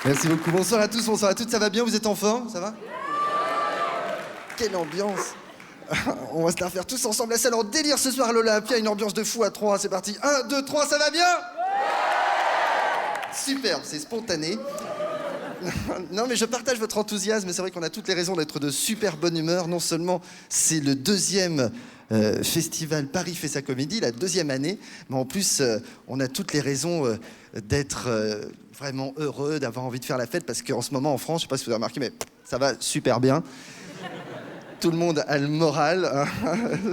Merci beaucoup. Bonsoir à tous, bonsoir à toutes. Ça va bien? Vous êtes en forme? Ça va? Quelle ambiance! On va se la refaire tous ensemble. La salle en délire ce soir à l'Olympia. Une ambiance de fou à 3. C'est parti. 1, 2, 3. Ça va bien? Superbe, c'est spontané. Non, mais je partage votre enthousiasme. C'est vrai qu'on a toutes les raisons d'être de super bonne humeur. Non seulement c'est le deuxième festival Paris fait sa comédie, la deuxième année, mais en plus, on a toutes les raisons d'être vraiment heureux, d'avoir envie de faire la fête, parce qu'en ce moment en France, je ne sais pas si vous avez remarqué, mais ça va super bien. Tout le monde a le moral, hein.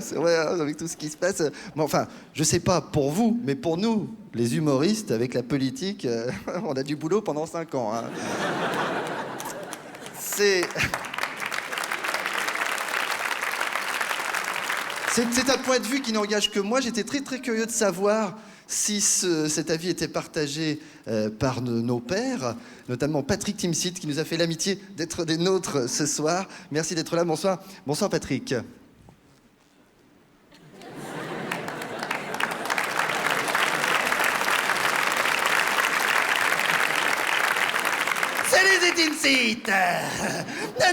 C'est vrai, hein, avec tout ce qui se passe. Mais enfin, je sais pas pour vous, mais pour nous, les humoristes, avec la politique, on a du boulot pendant 5 ans. Hein. C'est un point de vue qui n'engage que moi. J'étais très très curieux de savoir si cet avis était partagé par nos pairs, notamment Patrick Timsit, qui nous a fait l'amitié d'être des nôtres ce soir. Merci d'être là. Bonsoir. Bonsoir, Patrick. Salut, c'est Timsit.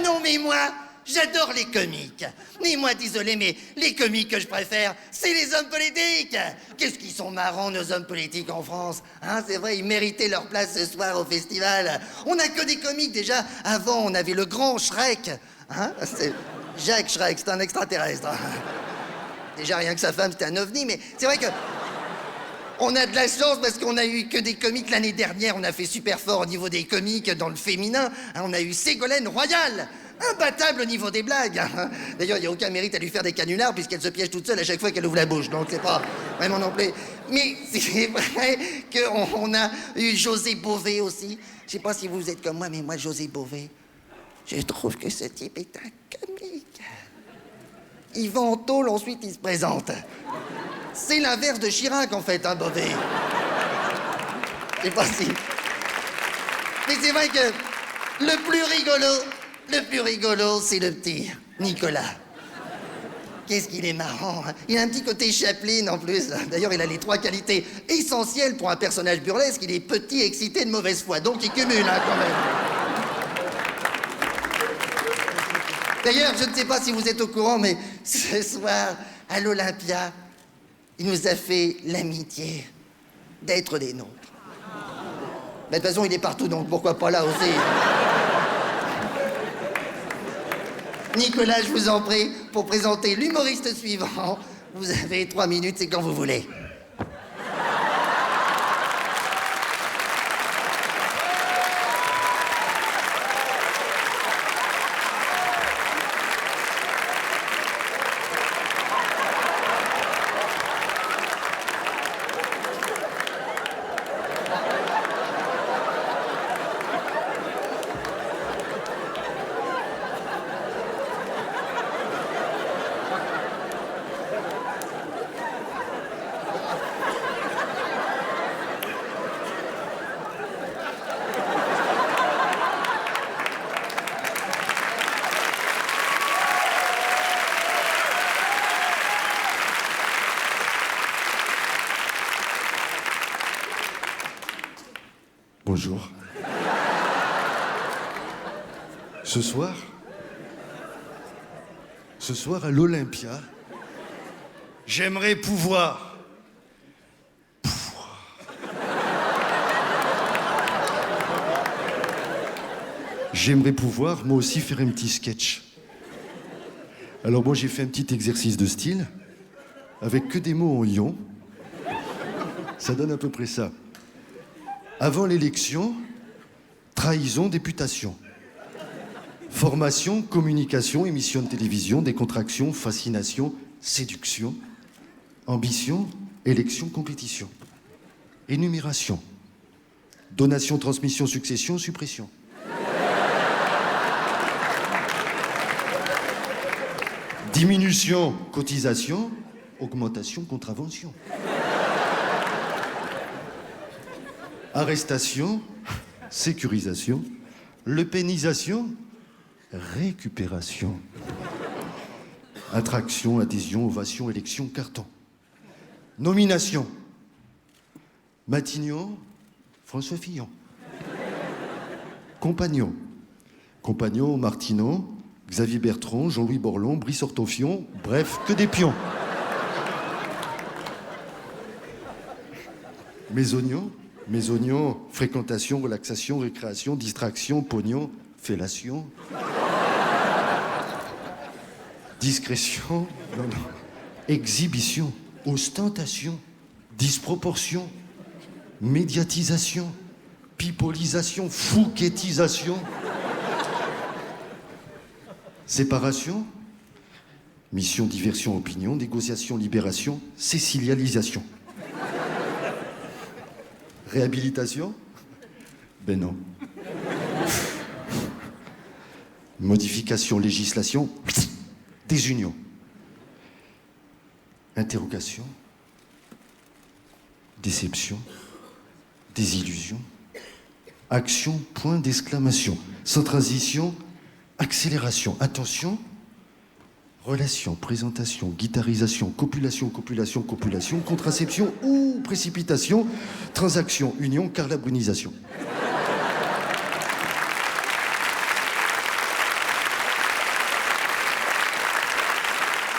Non, mais moi, j'adore les comiques. Ni moi, désolé, mais les comiques que je préfère, c'est les hommes politiques. Qu'est-ce qu'ils sont marrants, nos hommes politiques en France, hein? C'est vrai, ils méritaient leur place ce soir au festival. On n'a que des comiques, déjà. Avant, on avait le grand Shrek. Hein? C'est Jacques Shrek, c'est un extraterrestre. Déjà, rien que sa femme, c'était un ovni, mais c'est vrai que... On a de la chance parce qu'on a eu que des comiques l'année dernière. On a fait super fort au niveau des comiques dans le féminin. On a eu Ségolène Royal, imbattable au niveau des blagues. D'ailleurs, il n'y a aucun mérite à lui faire des canulars puisqu'elle se piège toute seule à chaque fois qu'elle ouvre la bouche. Donc c'est pas vraiment non plus. Mais c'est vrai qu'on a eu José Bové aussi. Je sais pas si vous êtes comme moi, mais moi, José Bové, je trouve que ce type est un comique. Il va en tôle, ensuite il se présente. C'est l'inverse de Chirac, en fait, hein, Bové. Je sais pas si... Mais c'est vrai que le plus rigolo, c'est le petit Nicolas. Qu'est-ce qu'il est marrant, hein? Il a un petit côté Chaplin, en plus. D'ailleurs, il a les 3 qualités essentielles pour un personnage burlesque. Il est petit, excité, de mauvaise foi. Donc, il cumule, hein, quand même. D'ailleurs, je ne sais pas si vous êtes au courant, mais ce soir, à l'Olympia, il nous a fait l'amitié d'être des nôtres. Mais de toute façon, il est partout, donc pourquoi pas là aussi? Nicolas, je vous en prie, pour présenter l'humoriste suivant, vous avez 3 minutes, c'est quand vous voulez. Bonjour. Ce soir à l'Olympia, j'aimerais pouvoir... J'aimerais pouvoir, moi aussi, faire un petit sketch. Alors moi, j'ai fait un petit exercice de style, avec que des mots en ion. Ça donne à peu près ça. Avant l'élection, trahison, députation. Formation, communication, émission de télévision, décontraction, fascination, séduction. Ambition, élection, compétition. Énumération. Donation, transmission, succession, suppression. Diminution, cotisation, augmentation, contravention. Arrestation, sécurisation, lepénisation, récupération. Attraction, adhésion, ovation, élection, carton. Nomination. Matignon, François Fillon. Compagnon. Compagnon, Martineau, Xavier Bertrand, Jean-Louis Borlon, Brice Hortoffion, bref, que des pions. Mes oignons, fréquentation, relaxation, récréation, distraction, pognon, fellation. Discrétion, non. Exhibition, ostentation, disproportion, médiatisation, pipolisation, fouquettisation. Séparation, mission, diversion, opinion, négociation, libération, cécilialisation. Réhabilitation? Ben non. Modification, législation, désunion. Interrogation, déception, désillusion, action, point d'exclamation. Sans transition, accélération. Attention, relation, présentation, guitarisation, copulation, copulation, copulation, contraception ou précipitation, transaction, union, carlabrunisation.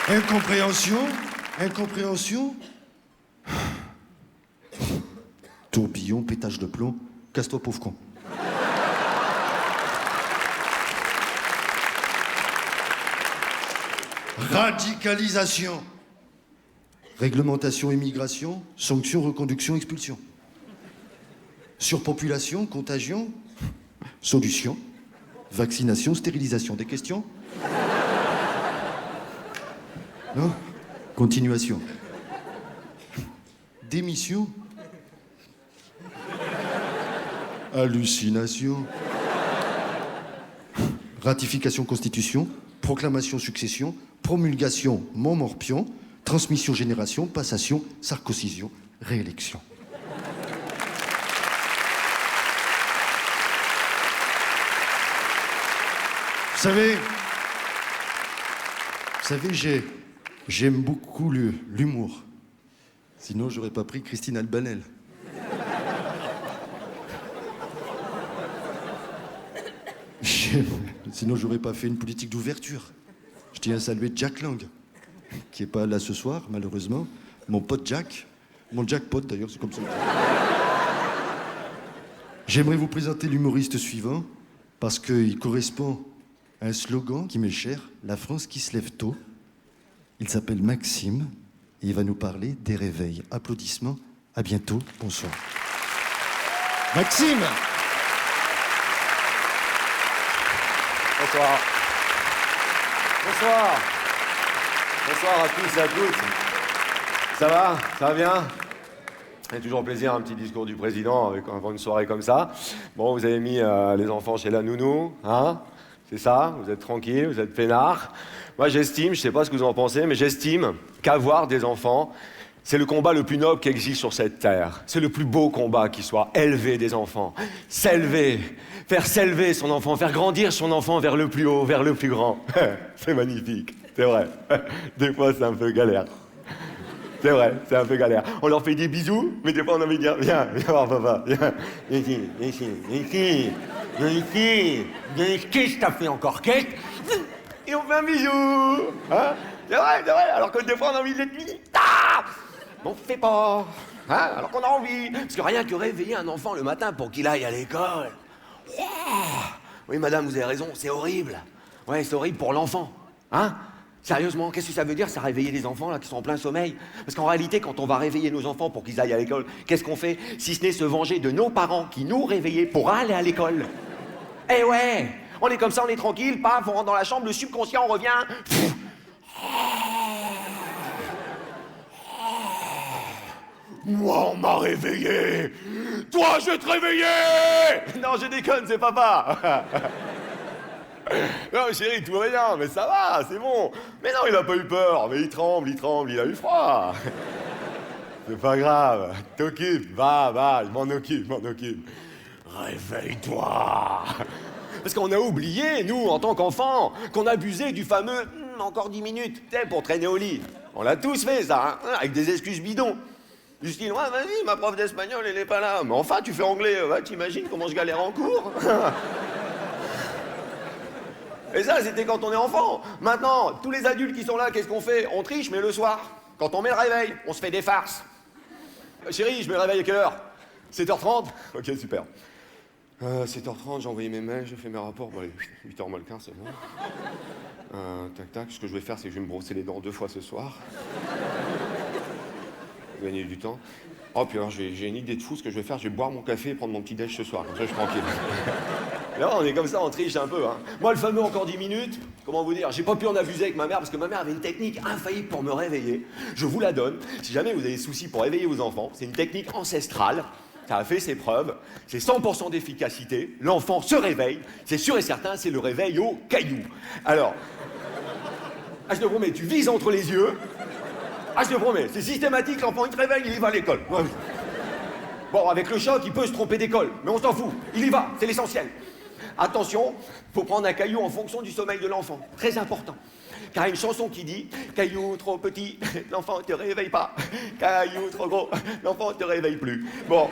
Incompréhension, tourbillon, pétage de plomb, casse-toi pauvre con. Radicalisation. Réglementation, immigration, sanction, reconduction, expulsion. Surpopulation, contagion, solution, vaccination, stérilisation. Des questions? Non? Continuation. Démission. Hallucination. Ratification, constitution, proclamation, succession, promulgation, Montmorpion, transmission, génération, passation, sarcosision, réélection. Vous savez, j'aime beaucoup l'humour. Sinon, j'aurais pas pris Christine Albanel. Sinon, j'aurais pas fait une politique d'ouverture. Je tiens à saluer Jack Lang, qui est pas là ce soir, malheureusement. Mon pote Jack, mon jackpot d'ailleurs, c'est comme ça. J'aimerais vous présenter l'humoriste suivant, parce qu'il correspond à un slogan qui m'est cher, la France qui se lève tôt. Il s'appelle Maxime, et il va nous parler des réveils. Applaudissements, à bientôt, bonsoir. Maxime! Bonsoir. Bonsoir. Bonsoir à tous et à toutes. Ça va? Ça va bien? C'est toujours plaisir, un petit discours du président avant une soirée comme ça. Bon, vous avez mis les enfants chez la nounou, hein? C'est ça? Vous êtes tranquilles, vous êtes peinards. Moi, j'estime, je sais pas ce que vous en pensez, mais j'estime qu'avoir des enfants, c'est le combat le plus noble qui existe sur cette terre. C'est le plus beau combat qui soit. Élever des enfants. S'élever. Faire s'élever son enfant. Faire grandir son enfant vers le plus haut, vers le plus grand. C'est magnifique. C'est vrai. Des fois, c'est un peu galère. C'est vrai, c'est un peu galère. On leur fait des bisous, mais des fois, on a envie de dire, viens voir papa. Viens ici, ici, ici. Viens ici. Qu'est-ce que t'as fait encore? Qu'est-ce? Et on fait un bisou. Hein? C'est vrai, c'est vrai. Alors que des fois, on a envie d'être dit, ah! On fait pas. Hein? Alors qu'on a envie. Parce que rien que réveiller un enfant le matin pour qu'il aille à l'école. Oh! Oui, madame, vous avez raison, c'est horrible. Ouais, c'est horrible pour l'enfant. Hein? Sérieusement, qu'est-ce que ça veut dire, ça, réveiller des enfants là qui sont en plein sommeil? Parce qu'en réalité, quand on va réveiller nos enfants pour qu'ils aillent à l'école, qu'est-ce qu'on fait? Si ce n'est se venger de nos parents qui nous réveillaient pour aller à l'école. Eh ouais! On est comme ça, on est tranquille, paf, on rentre dans la chambre, le subconscient, on revient. Moi, on m'a réveillé. Toi, je vais te réveiller. Non, je déconne, c'est papa. Non, chérie, tout va bien, mais ça va, c'est bon. Mais non, il a pas eu peur, mais il tremble, il a eu froid. C'est pas grave, t'occupe, va, je m'en occupe. Réveille-toi. Parce qu'on a oublié, nous, en tant qu'enfants, qu'on abusait du fameux encore 10 minutes, tu sais, pour traîner au lit. On l'a tous fait, ça, hein, avec des excuses bidons. Du style, ouais, vas-y, ma prof d'espagnol, elle est pas là. Mais enfin, tu fais anglais, ouais, t'imagines comment je galère en cours. Et ça, c'était quand on est enfant. Maintenant, tous les adultes qui sont là, qu'est-ce qu'on fait? On triche, mais le soir. Quand on met le réveil, on se fait des farces. Chérie, je mets le réveil à quelle heure? 7h30? Ok, super. 7h30, j'ai envoyé mes mails, j'ai fait mes rapports. Bon, allez, 8h moins le quart, c'est bon. Tac, ce que je vais faire, c'est que je vais me brosser les dents 2 fois ce soir. Gagner du temps. Oh, puis alors, j'ai une idée de fou, ce que je vais faire, je vais boire mon café et prendre mon petit déj ce soir. Comme ça, je suis tranquille. Là, on est comme ça, on triche un peu, hein. Moi, le fameux encore 10 minutes, comment vous dire, j'ai pas pu en abuser avec ma mère, parce que ma mère avait une technique infaillible pour me réveiller. Je vous la donne. Si jamais vous avez des soucis pour réveiller vos enfants, c'est une technique ancestrale. Ça a fait ses preuves, c'est 100% d'efficacité, l'enfant se réveille, c'est sûr et certain, c'est le réveil au caillou. Alors, je te promets, tu vises entre les yeux, je te promets, c'est systématique, l'enfant il te réveille, il y va à l'école. Bon, avec le choc, il peut se tromper d'école, mais on s'en fout, il y va, c'est l'essentiel. Attention, faut prendre un caillou en fonction du sommeil de l'enfant, très important. Car il y a une chanson qui dit « Caillou trop petit, l'enfant ne te réveille pas. Caillou trop gros, l'enfant ne te réveille plus. » Bon.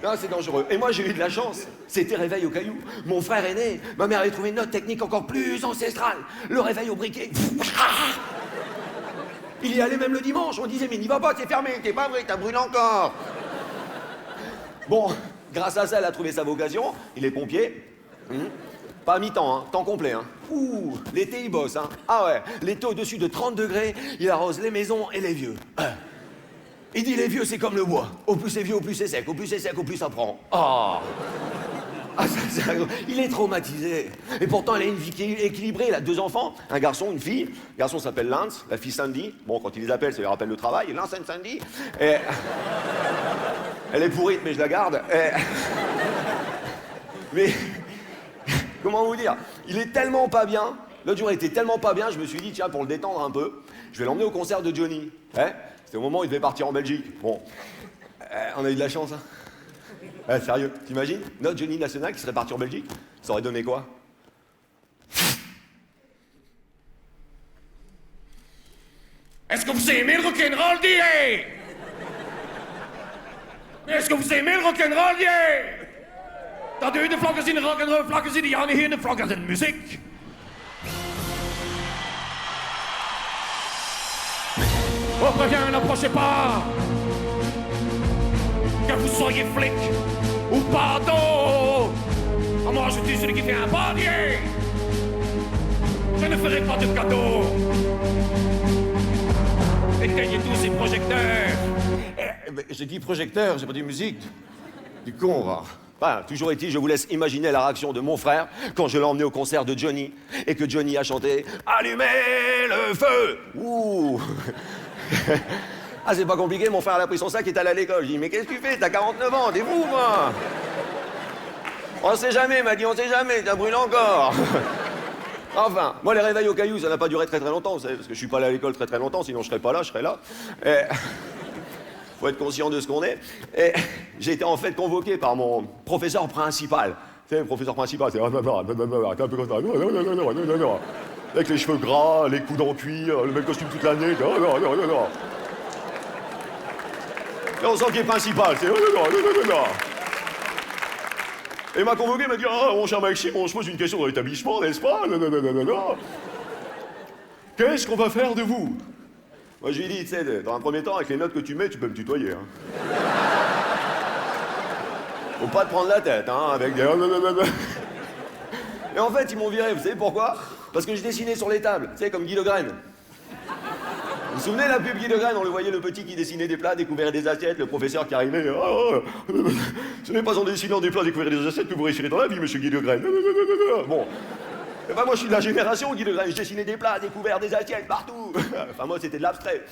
Non, c'est dangereux. Et moi, j'ai eu de la chance. C'était réveil au caillou. Mon frère aîné, ma mère avait trouvé une autre technique encore plus ancestrale. Le réveil au briquet. Il y allait même le dimanche. On disait « Mais n'y va pas, c'est fermé. T'es pas vrai, t'as brûlé encore. » Bon, grâce à ça, elle a trouvé sa vocation. Il est pompier. Pas à mi-temps, hein, temps complet. Hein. Ouh, l'été, il bosse. Hein. Ah ouais, l'été au-dessus de 30 degrés, il arrose les maisons et les vieux. Il dit les vieux, c'est comme le bois. Au plus c'est vieux, au plus c'est sec. Au plus c'est sec, au plus ça prend. Oh. Il est traumatisé. Et pourtant, elle a une vie qui est équilibrée. Elle a 2 enfants, un garçon, une fille. Le garçon s'appelle Lance, la fille Sandy. Bon, quand il les appelle, ça lui rappelle le travail. Lance and Sandy. Et... Elle est pourrite, mais je la garde. Et... Mais... Comment vous dire? Il est tellement pas bien. L'autre jour, il était tellement pas bien, je me suis dit, tiens, pour le détendre un peu, je vais l'emmener au concert de Johnny. C'était au moment où il devait partir en Belgique. Bon, on a eu de la chance, hein. Sérieux, t'imagines? Notre Johnny national qui serait parti en Belgique, ça aurait donné quoi? Est-ce que vous aimez le rock'n'roll, D.A.? Est-ce que vous aimez le rock'n'roll, D.A.? Dat u de vlakken zien, de rock'n'roll vlakken zien, die gaan hier in de vlakken in de muziek. On prévient, n'approchez pas. Que vous soyez flic ou pardon. Moi, je suis celui qui fait un barrier. Je ne ferai pas de cadeau. Éteignez tous ces projecteurs. J'ai dit projecteur, j'ai pas dit musique. Du con, va. Enfin, toujours est-il, je vous laisse imaginer la réaction de mon frère quand je l'ai emmené au concert de Johnny et que Johnny a chanté « Allumez le feu !» Ouh. Ah, c'est pas compliqué, mon frère a pris son sac et est allé à l'école. Je dis « Mais qu'est-ce que tu fais? T'as 49 ans, t'es fou, moi !» On sait jamais, il m'a dit « On sait jamais, t'as brûlé encore !» Enfin, moi, les réveils au caillou, ça n'a pas duré très longtemps, vous savez, parce que je suis pas allé à l'école très longtemps, sinon je serais pas là, je serais là. Et... Faut être conscient de ce qu'on est. Et j'ai été en fait convoqué par mon professeur principal. Tu sais, le professeur principal, c'est un peu comme ça. Avec les cheveux gras, les coudes en cuir, le même costume toute l'année. Et on sent qu'il est principal. C'est... Et il m'a convoqué, il m'a dit « Ah, mon cher Maxime, on se pose une question dans l'établissement, n'est-ce pas? Qu'est-ce qu'on va faire de vous ?» Moi, je lui ai dit, tu sais, dans un premier temps, avec les notes que tu mets, tu peux me tutoyer, hein. Faut pas te prendre la tête, hein, avec des... Et en fait, ils m'ont viré, vous savez pourquoi? Parce que je dessinais sur les tables, tu sais, comme Guy Le Graine. Vous vous souvenez la pub Guy Le Graine? On le voyait, le petit qui dessinait des plats, découvrait des assiettes, le professeur qui arrivait... Ce n'est pas en dessinant des plats, découvrir des assiettes que vous réussirez dans la vie, monsieur Guy Le Graine. Bon... Eh ben moi, je suis de la génération Guy Le Graine. Je dessinais des plats, découvert des assiettes partout. Enfin, moi, c'était de l'abstrait.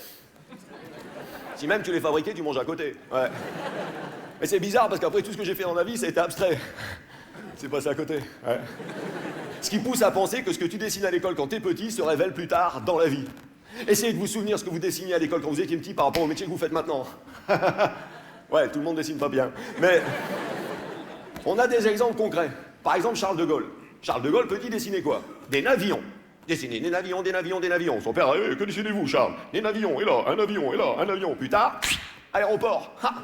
Si même tu les fabriquais, tu manges à côté. Ouais. Mais c'est bizarre parce qu'après tout ce que j'ai fait dans ma vie, ça a été abstrait. C'est passé à côté. Ouais. Ce qui pousse à penser que ce que tu dessines à l'école quand t'es petit se révèle plus tard dans la vie. Essayez de vous souvenir ce que vous dessiniez à l'école quand vous étiez petit par rapport au métier que vous faites maintenant. Ouais, tout le monde dessine pas bien. Mais on a des exemples concrets. Par exemple, Charles de Gaulle. Charles de Gaulle, petit, dessinait quoi? Des navillons. Dessinez des navillons, des navillons, des navillons. Son père, que dessinez-vous, Charles? Des navillons, et là, un avion, et là, un avion. Plus tard, aéroport. Ha.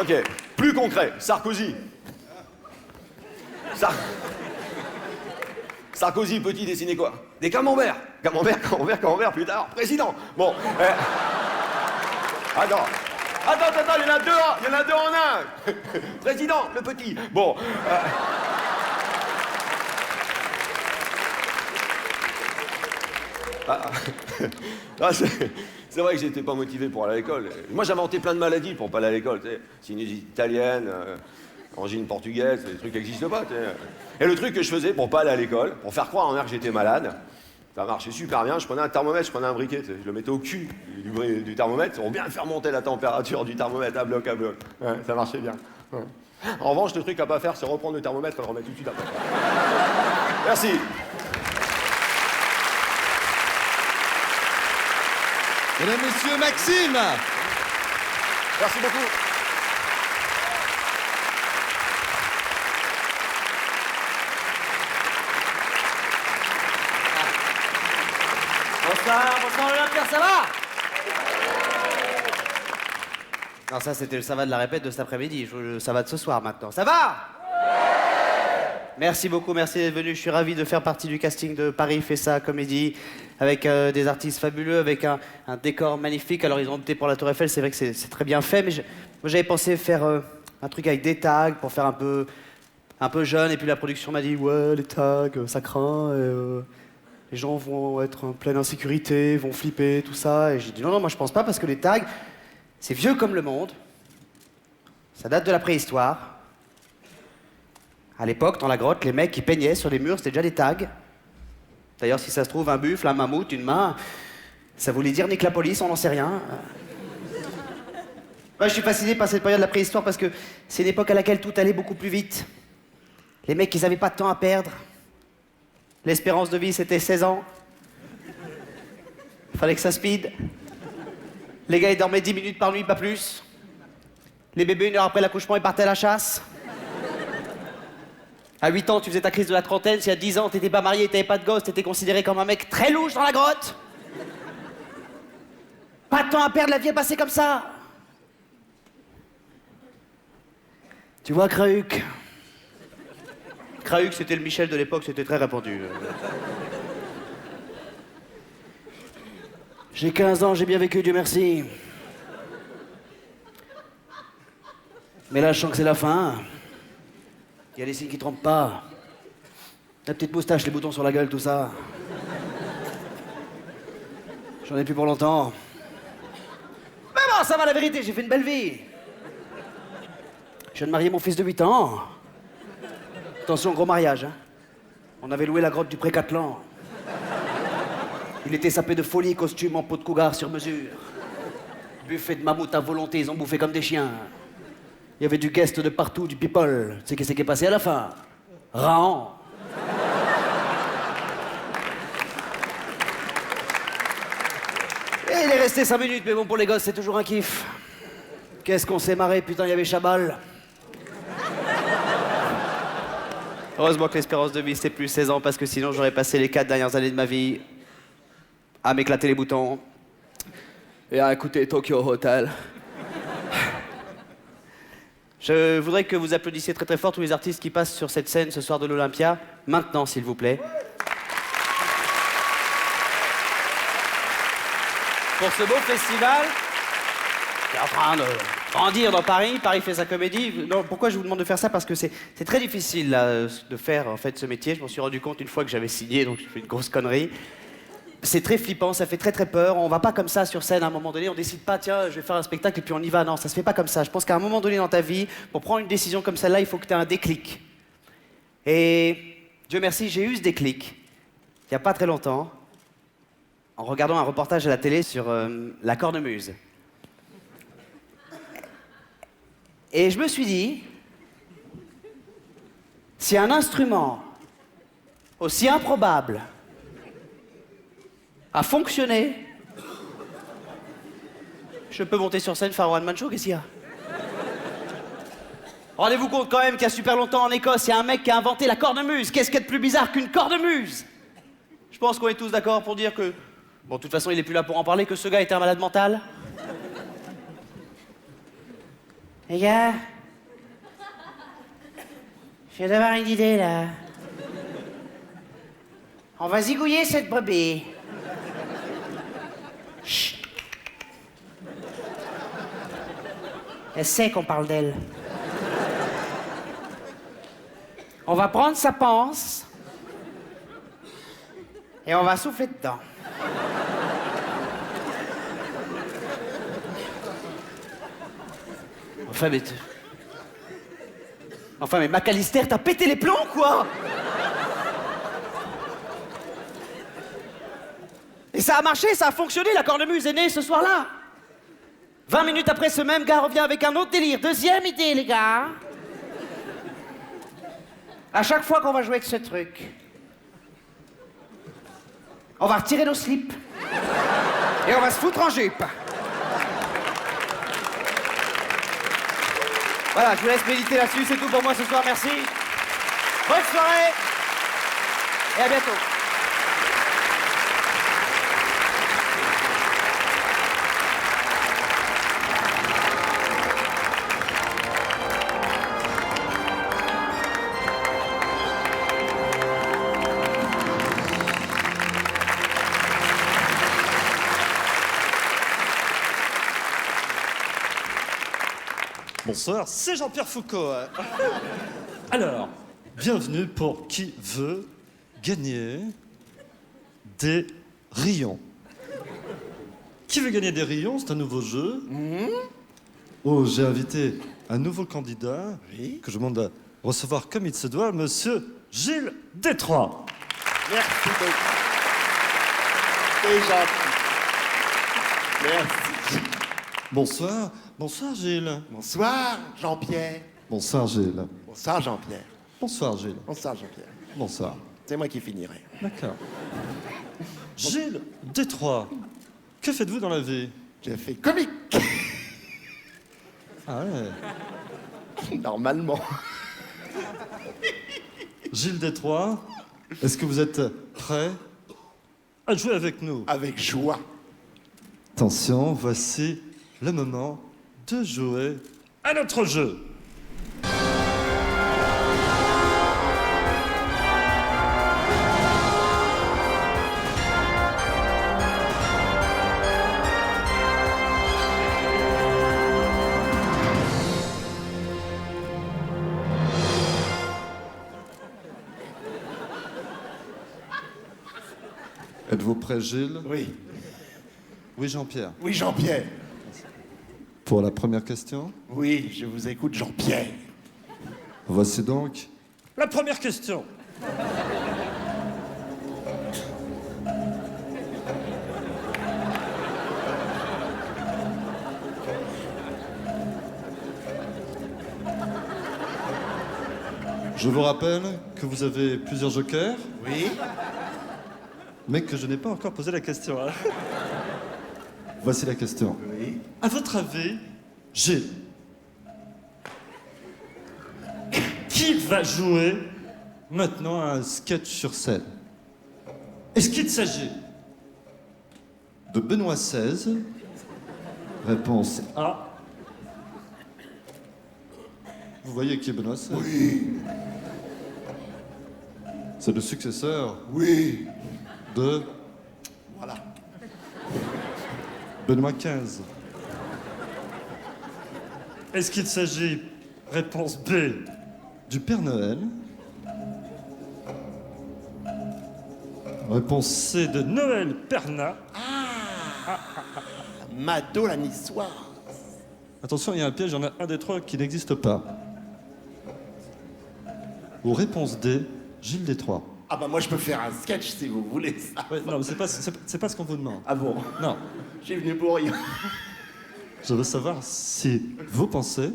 Ok, plus concret, Sarkozy. Sarkozy, petit, dessinait quoi? Des camemberts. Camembert, camembert, camembert, plus tard, président. Bon, Attends, il y en a deux en un. Président, le petit. Bon. C'est vrai que j'étais pas motivé pour aller à l'école. Moi, j'ai inventé plein de maladies pour pas aller à l'école. Sinusite italienne, angine portugaise, des trucs qui n'existent pas. T'sais. Et le truc que je faisais pour pas aller à l'école, pour faire croire en mère que j'étais malade, ça marchait super bien. Je prenais un thermomètre, je prenais un briquet, je le mettais au cul du thermomètre pour bien faire monter la température du thermomètre à bloc à bloc. Ouais, ça marchait bien. Ouais. En revanche, le truc à pas faire, c'est reprendre le thermomètre et le remettre tout de suite après. Merci. Mesdames, Messieurs, Maxime. Merci beaucoup. Bonsoir Olympia, ça va? Non, ça c'était le ça va de la répète de cet après-midi, le ça va de ce soir maintenant. Ça va? Merci beaucoup, merci d'être venu. Je suis ravi de faire partie du casting de Paris fait ça comédie avec des artistes fabuleux, avec un décor magnifique. Alors ils ont opté pour la Tour Eiffel, c'est vrai que c'est très bien fait, mais moi j'avais pensé faire un truc avec des tags pour faire un peu jeune. Et puis la production m'a dit ouais les tags ça craint. Les gens vont être en pleine insécurité, vont flipper, tout ça. Et j'ai dit non, moi je pense pas parce que les tags, c'est vieux comme le monde. Ça date de la préhistoire. À l'époque, dans la grotte, les mecs qui peignaient sur les murs, c'était déjà des tags. D'ailleurs, si ça se trouve, un buffle, un mammouth, une main, ça voulait dire nique la police, on n'en sait rien. Moi, je suis fasciné par cette période de la préhistoire parce que c'est une époque à laquelle tout allait beaucoup plus vite. Les mecs, ils avaient pas de temps à perdre. L'espérance de vie, c'était 16 ans. Il fallait que ça speed. Les gars, ils dormaient 10 minutes par nuit, pas plus. Les bébés, 1 heure après l'accouchement, ils partaient à la chasse. À 8 ans, tu faisais ta crise de la trentaine. Si à 10 ans, t'étais pas marié, t'avais pas de gosse, t'étais considéré comme un mec très louche dans la grotte. Pas de temps à perdre, la vie est passée comme ça. Tu vois, Krauk. Krauk, c'était le Michel de l'époque, c'était très répandu. J'ai 15 ans, j'ai bien vécu, Dieu merci. Mais là, je sens que c'est la fin. Il y a des signes qui trompent pas. La petite moustache, les boutons sur la gueule, tout ça. J'en ai plus pour longtemps. Mais bon, ça va, la vérité, j'ai fait une belle vie. Je viens de marier mon fils de 8 ans. Attention, gros mariage, hein. On avait loué la grotte du Pré-Catlan. Il était sapé de folie, costume en peau de cougar sur mesure. Buffet de mammouth à volonté, ils ont bouffé comme des chiens. Il y avait du guest de partout, du people. Tu sais qu'est-ce qui est passé à la fin? Raon. Et il est resté 5 minutes, mais bon, pour les gosses, c'est toujours un kiff. Qu'est-ce qu'on s'est marré, putain, il y avait Chabal. Heureusement que l'espérance de vie, c'est plus 16 ans, parce que sinon, j'aurais passé les 4 dernières années de ma vie à m'éclater les boutons et à écouter Tokyo Hotel. Je voudrais que vous applaudissiez très très fort tous les artistes qui passent sur cette scène ce soir de l'Olympia. Maintenant, s'il vous plaît. Pour ce beau festival qui est en train de grandir dans Paris. Paris fait sa comédie. Non, pourquoi je vous demande de faire ça? Parce que c'est très difficile là, de faire en fait ce métier. Je m'en suis rendu compte une fois que j'avais signé, donc j'ai fait une grosse connerie. C'est très flippant, ça fait très très peur. On va pas comme ça sur scène à un moment donné, on décide pas, tiens, je vais faire un spectacle et puis on y va. Non, ça se fait pas comme ça. Je pense qu'à un moment donné dans ta vie, pour prendre une décision comme celle-là, il faut que tu aies un déclic. Et Dieu merci, j'ai eu ce déclic, il n'y a pas très longtemps, en regardant un reportage à la télé sur la cornemuse. Et je me suis dit, si un instrument aussi improbable a fonctionné, je peux monter sur scène, faire un one-man show, qu'est-ce qu'il y a? Rendez-vous compte quand même qu'il y a super longtemps en Écosse, il y a un mec qui a inventé la cornemuse. Qu'est-ce qu'il y a de plus bizarre qu'une cornemuse? Je pense qu'on est tous d'accord pour dire que... Bon, de toute façon, il est plus là pour en parler, que ce gars était un malade mental. Les gars, je viens d'avoir une idée, là. On va zigouiller cette brebis. Chut. Elle sait qu'on parle d'elle. On va prendre sa panse et on va souffler dedans. Enfin, mais McAllister, t'as pété les plombs, quoi! Et ça a marché, ça a fonctionné, la cornemuse est née ce soir-là. 20 minutes après, ce même gars revient avec un autre délire. Deuxième idée, les gars. À chaque fois qu'on va jouer avec ce truc, on va retirer nos slips et on va se foutre en jupe. Voilà, je vous laisse méditer là-dessus, c'est tout pour moi ce soir, merci. Bonne soirée et à bientôt. Bonsoir, c'est Jean-Pierre Foucault. Alors, bienvenue pour qui veut gagner des rayons. Qui veut gagner des rayons? C'est un nouveau jeu. Oh, j'ai invité un nouveau candidat que je demande à recevoir comme il se doit, monsieur Gilles Détroit. Merci beaucoup. C'est gentil. Merci. Bonsoir. Bonsoir Gilles. Bonsoir, Jean-Pierre. Bonsoir Gilles. Bonsoir, Jean-Pierre. Bonsoir Gilles. Bonsoir, Jean-Pierre. Bonsoir. C'est moi qui finirai. D'accord. Gilles Détroit, que faites-vous dans la vie? Je fais comique. Ah ouais. Normalement. Gilles Détroit, est-ce que vous êtes prêt à jouer avec nous? Avec joie. Attention, voici le moment de jouer à notre jeu. Êtes-vous prêt, Gilles? Oui. Oui, Jean-Pierre. Oui, Jean-Pierre. Pour la première question, Oui, je vous écoute, Jean-Pierre. voici donc la première question. Je vous rappelle que vous avez plusieurs jokers, Oui. mais que je n'ai pas encore posé la question. Hein. Voici la question. Oui. À votre avis, Gilles, qui va jouer maintenant un sketch sur scène? Est-ce qu'il s'agit de Benoît XVI? Réponse A. Vous voyez qui est Benoît XVI? Oui. C'est le successeur Oui. de Voilà. Benoît XV. Est-ce qu'il s'agit, réponse B, du Père Noël? Réponse C, de Noël Perna. Mado la niçoise. Attention, il y a un piège, il y en a un des trois qui n'existe pas. Ou réponse D, Gilles Détroit. Ah bah moi je peux faire un sketch si vous voulez ça. Ouais, non, mais c'est pas ce qu'on vous demande. Ah bon? Non. Je suis venu pour rien. Je veux savoir si vous pensez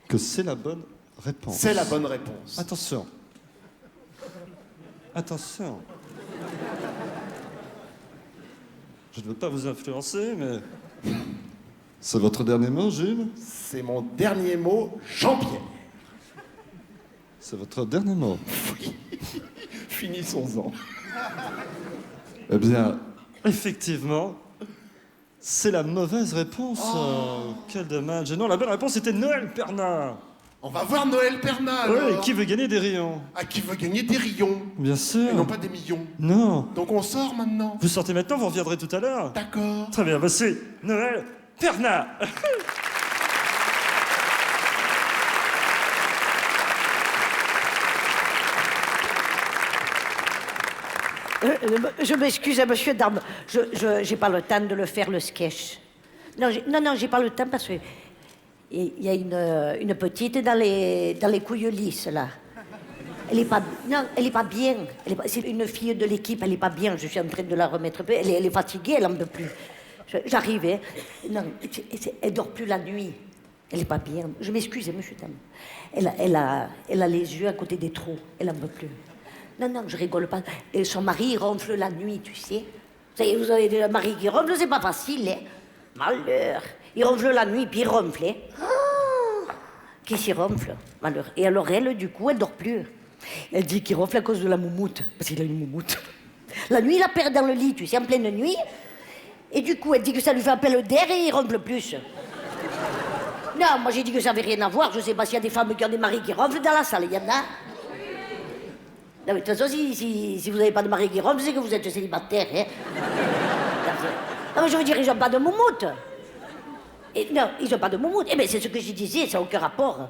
que c'est la bonne réponse. C'est la bonne réponse. Attention. Attention. Je ne veux pas vous influencer, mais... C'est votre dernier mot, Gilles? C'est mon dernier mot, Jean-Pierre. C'est votre dernier mot. Finissons-en. Eh bien, effectivement, c'est la mauvaise réponse. Quel dommage. Non, la bonne réponse était Noël Pernin. On va voir Noël Pernin Oui, alors. qui veut gagner des rayons? Ah, qui veut gagner des rayons. Bien sûr. Et non pas des millions. Non. Donc on sort maintenant. Vous sortez maintenant, vous reviendrez tout à l'heure. D'accord. Très bien, bah c'est Noël Pernin. Je m'excuse, monsieur Dame. Je n'ai pas le temps de le faire, le sketch. Non, j'ai pas le temps parce que il y a une petite dans les couilles lisses, là. Elle est pas bien. C'est une fille de l'équipe, elle est pas bien. Je suis en train de la remettre. Elle est fatiguée, elle en peut plus. J'arrive, hein. Non, elle dort plus la nuit. Elle est pas bien. Je m'excuse, monsieur Dame. Elle a les yeux à côté des trous. Elle en peut plus. Non, je rigole pas. Et son mari, il ronfle la nuit, tu sais. Vous avez un mari qui ronfle, c'est pas facile, hein. Malheur. Il ronfle la nuit, puis il ronfle, hein. Qui s'y ronfle? Malheur. Et alors elle, du coup, elle dort plus. Elle dit qu'il ronfle à cause de la moumoute. Parce qu'il a une moumoute. La nuit, il la perd dans le lit, tu sais, en pleine nuit. Et du coup, elle dit que ça lui fait appel d'air et il ronfle plus. Non, moi j'ai dit que ça n'avait rien à voir. Je sais pas s'il y a des femmes qui ont des maris qui ronflent dans la salle. Il y en a. Non, mais de toute façon, si vous n'avez pas de mari qui ronfle, c'est que vous êtes célibataire, hein. Non, mais je veux dire, ils n'ont pas de moumoute. Et, non, ils n'ont pas de moumoute. Eh bien, c'est ce que je disais, ça n'a aucun rapport.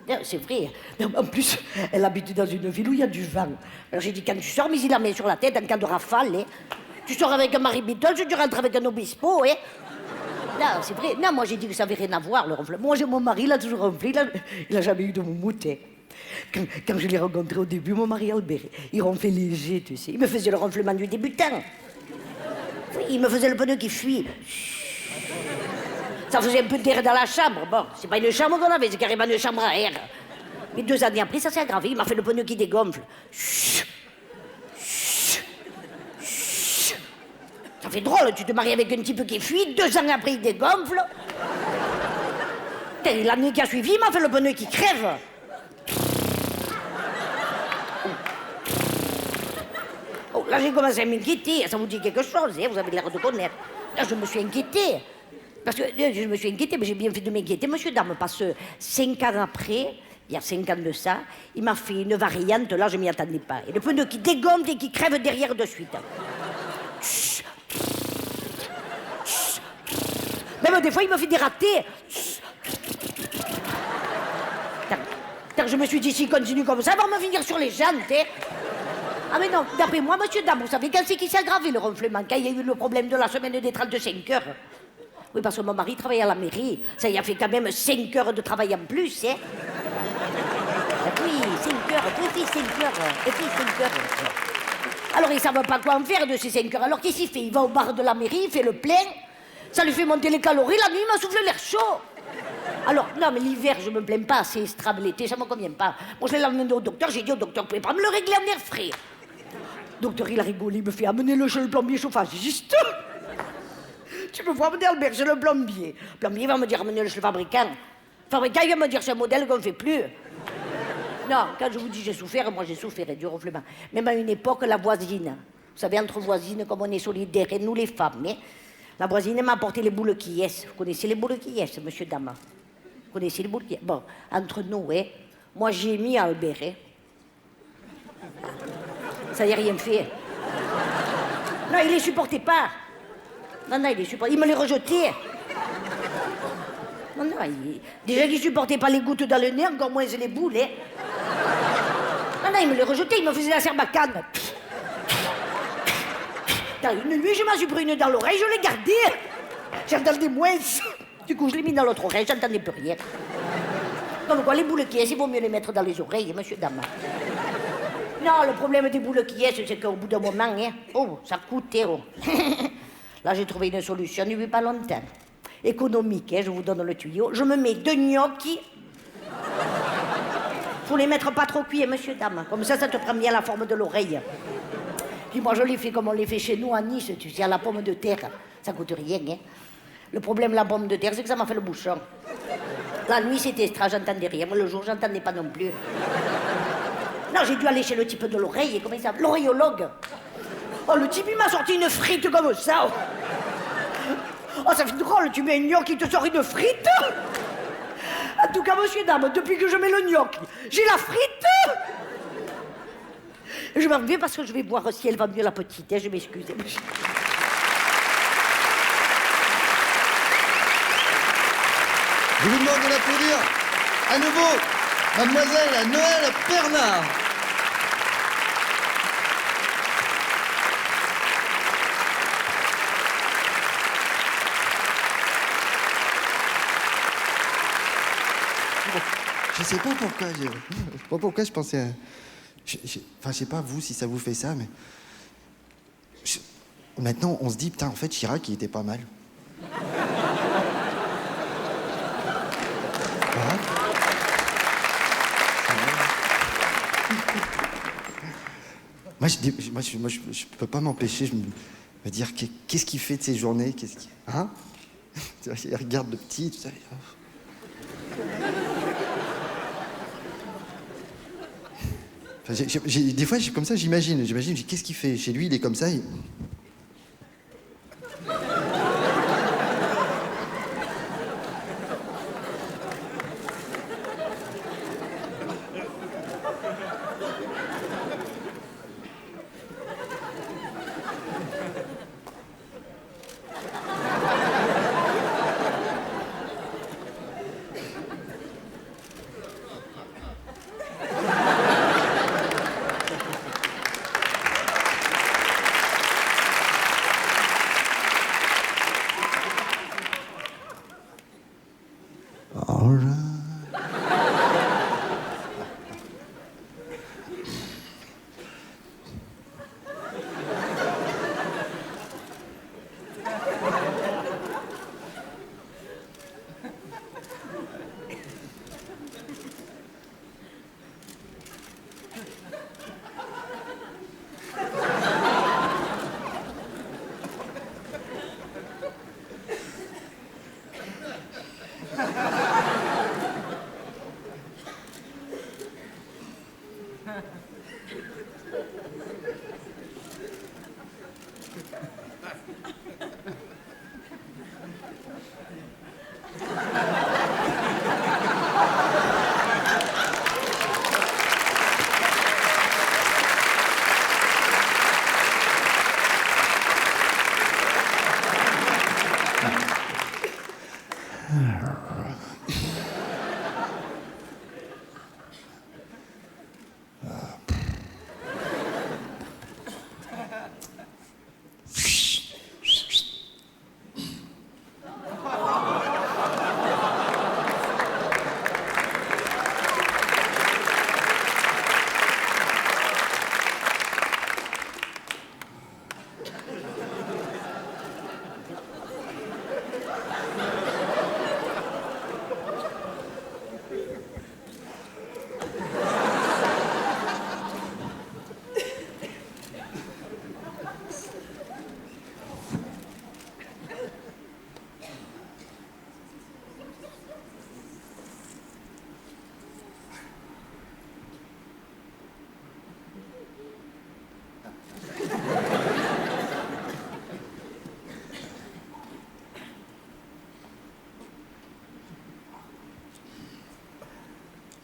Non, c'est vrai. Non, en plus, elle habite dans une ville où il y a du vent. Alors j'ai dit, quand tu sors, mais il la met sur la tête en cas de rafale, hein. Tu sors avec un Marie Beatles, tu rentres avec un Obispo, hein. Non, c'est vrai. Non, moi j'ai dit que ça n'avait rien à voir, le ronflement. Moi, j'ai mon mari, il a toujours ronflé, il n'a jamais eu de moumoute, hein. Quand je l'ai rencontré au début, mon mari Albert, il ronflait léger, tu sais. Il me faisait le ronflement du débutant. Oui, il me faisait le pneu qui fuit. Ça faisait un peu d'air dans la chambre. Bon, c'est pas une chambre qu'on avait, c'est carrément une chambre à air. Mais 2 années après, ça s'est aggravé. Il m'a fait le pneu qui dégonfle. Ça fait drôle, tu te maries avec un type qui fuit, 2 ans après, il dégonfle. Et l'année qui a suivi, il m'a fait le pneu qui crève. Oh, là, j'ai commencé à m'inquiéter. Ça vous dit quelque chose, hein, vous avez l'air de connaître. Là, je me suis inquiétée. Parce que je me suis inquiétée, mais j'ai bien fait de m'inquiéter, monsieur Dame, parce que 5 ans après, il y a 5 ans de ça, il m'a fait une variante, là, je m'y attendais pas. Et le pneu qui dégonfle et qui crève derrière de suite. Même des fois, il me fait des ratés. Je me suis dit, s'il continue comme ça, il va me finir sur les jantes, hein. Ah mais non, d'après moi, monsieur Dame, vous savez quand c'est qui s'est aggravé le ronflement? Quand il y a eu le problème de la semaine des 35 heures. Oui, parce que mon mari travaillait à la mairie. Ça y a fait quand même 5 heures de travail en plus, hein. Oui, 5 heures, petit 5 heures, petit 5 heures. Alors, il ne savait pas quoi en faire de ces 5 heures. Alors, qu'est-ce qu'il fait? Il va au bar de la mairie, il fait le plein. Ça lui fait monter les calories. La nuit, il m'a soufflé l'air chaud. Alors, non, mais l'hiver, je me plains pas. C'est estrable l'été, ça me convient pas. Moi, je l'ai emmené au docteur. J'ai dit au docteur, vous pouvez pas me le régler en air frais? Le docteur, il a rigolé. Il me fait amener-le chez le plombier chauffagiste. Tu me vois amener Albert chez le plombier. Le plombier va me dire, amenez-le chez le fabricant. Le fabricant, il va me dire, c'est un modèle qu'on ne fait plus. Non, quand je vous dis j'ai souffert, moi j'ai souffert du ronflement. Même à une époque, la voisine, vous savez, entre voisines, comme on est solidaires, et nous les femmes, hein, la voisine m'a apporté les boules qui yes. Vous connaissez les boules qui yes, monsieur Dama? Vous connaissez les boules qui yes? Bon, entre nous, hein, moi j'ai mis Albert, hein. Ça n'y a rien fait. Non, il les supportait pas. Non, il les supportait. Il me les rejetait. Non, déjà qu'il supportait pas les gouttes dans le nez, encore moins les boules, hein. Non, il me les rejetait, il me faisait la serbacane. Une nuit, je m'en suis pris une dans l'oreille, je l'ai gardée. J'entendais moins. Du coup, je l'ai mis dans l'autre oreille, j'entendais plus rien. Donc, quoi, les boules qui est, il vaut mieux les mettre dans les oreilles, monsieur Dama. Non, le problème des boules qui est, c'est qu'au bout d'un moment, hein, oh, ça coûtait. Oh. Là, j'ai trouvé une solution, il n'y a pas longtemps. Économique, hein, je vous donne le tuyau. Je me mets 2 gnocchis. Faut les mettre pas trop cuits, monsieur, dame. Comme ça te prend bien la forme de l'oreille. Puis moi, je les fais comme on les fait chez nous à Nice, tu sais, à la pomme de terre. Ça coûte rien, hein. Le problème, la pomme de terre, c'est que ça m'a fait le bouchon. La nuit, c'était extra, j'entendais rien. Moi, le jour, j'entendais pas non plus. Non, j'ai dû aller chez le type de l'oreille, comment il s'appelle? L'oreillologue. Oh, le type, il m'a sorti une frite comme ça. Oh, ça fait drôle, tu mets un gnocchi, il te sort une frite. En tout cas, monsieur, dame, depuis que je mets le gnocchi, j'ai la frite. Je m'en vais parce que je vais voir si elle va mieux, la petite, hein, je m'excuse. Je vous demande de l'applaudir à nouveau, mademoiselle Noël Bernard. Je sais pas pourquoi, je sais pas pourquoi je pensais à... Enfin, je sais pas vous si ça vous fait ça, mais... Maintenant, on se dit, putain, en fait, Chirac, il était pas mal. Voilà. Moi, je peux pas m'empêcher, je me dire, qu'est-ce qu'il fait de ses journées, qu'est-ce qu'il... Hein? Il regarde le petit, tout ça... Enfin, des fois, comme ça, j'imagine, qu'est-ce qu'il fait? Chez lui, il est comme ça,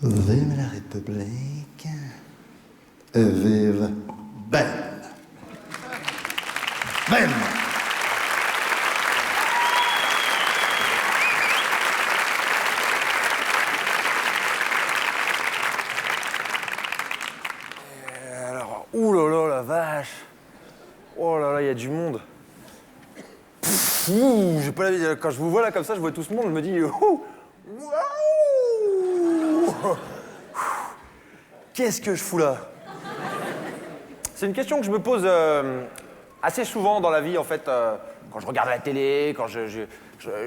Vive la République. Vive Ben. Ben. Alors, ouh là là, la vache. Oh là là, il y a du monde. Ouh, j'ai pas la vie. Quand je vous vois là comme ça, je vois tout ce monde, je me dis, ouh, waouh. Qu'est-ce que je fous là? C'est une question que je me pose assez souvent dans la vie, en fait, quand je regarde la télé, quand je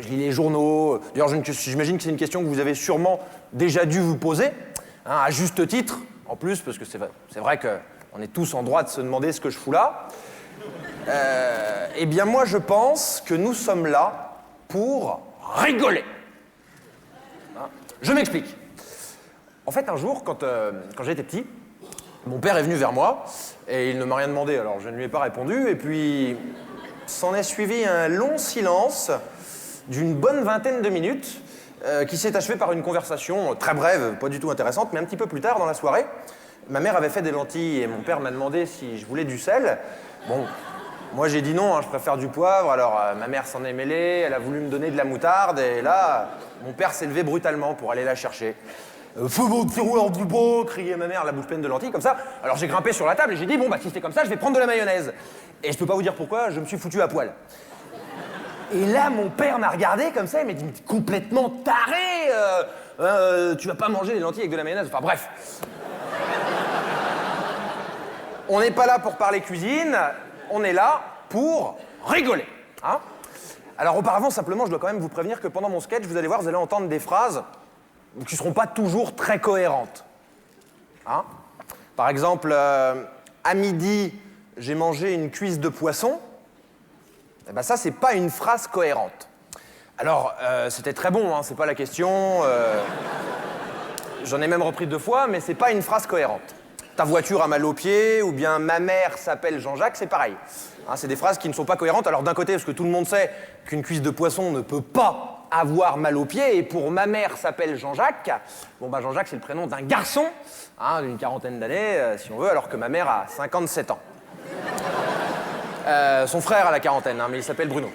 lis les journaux. D'ailleurs, j'imagine que c'est une question que vous avez sûrement déjà dû vous poser, hein, à juste titre, en plus, parce que c'est vrai qu'on est tous en droit de se demander ce que je fous là. Eh bien, moi, je pense que nous sommes là pour rigoler. Hein, je m'explique. En fait, un jour, quand j'étais petit, mon père est venu vers moi et il ne m'a rien demandé, alors je ne lui ai pas répondu. Et puis, s'en est suivi un long silence d'une bonne vingtaine de minutes qui s'est achevé par une conversation très brève, pas du tout intéressante, mais un petit peu plus tard dans la soirée. Ma mère avait fait des lentilles et mon père m'a demandé si je voulais du sel. Bon, moi j'ai dit non, hein, je préfère du poivre. Alors ma mère s'en est mêlée, elle a voulu me donner de la moutarde et là, mon père s'est levé brutalement pour aller la chercher. Feu mon petit rouleau du beau, criait ma mère, la bouche pleine de lentilles, comme ça. Alors j'ai grimpé sur la table et j'ai dit, bon, bah si c'est comme ça, je vais prendre de la mayonnaise. Et je peux pas vous dire pourquoi, je me suis foutu à poil. Et là, mon père m'a regardé comme ça, il m'a dit, mais t'es complètement taré, tu vas pas manger les lentilles avec de la mayonnaise. Enfin bref. On n'est pas là pour parler cuisine, on est là pour rigoler. Hein? Alors auparavant, simplement, je dois quand même vous prévenir que pendant mon sketch, vous allez voir, vous allez entendre des phrases qui ne seront pas toujours très cohérentes. Hein? Par exemple, à midi, j'ai mangé une cuisse de poisson. Eh ben ça, c'est pas une phrase cohérente. Alors, c'était très bon, hein, c'est pas la question. J'en ai même repris 2 fois, mais c'est pas une phrase cohérente. Ta voiture a mal aux pieds, ou bien ma mère s'appelle Jean-Jacques, c'est pareil. Hein, c'est des phrases qui ne sont pas cohérentes. Alors d'un côté, parce que tout le monde sait qu'une cuisse de poisson ne peut pas avoir mal aux pieds, et pour ma mère s'appelle Jean-Jacques. Bon, bah Jean-Jacques, c'est le prénom d'un garçon, hein, d'une quarantaine d'années, si on veut, alors que ma mère a 57 ans. Son frère a la quarantaine, hein, mais il s'appelle Bruno.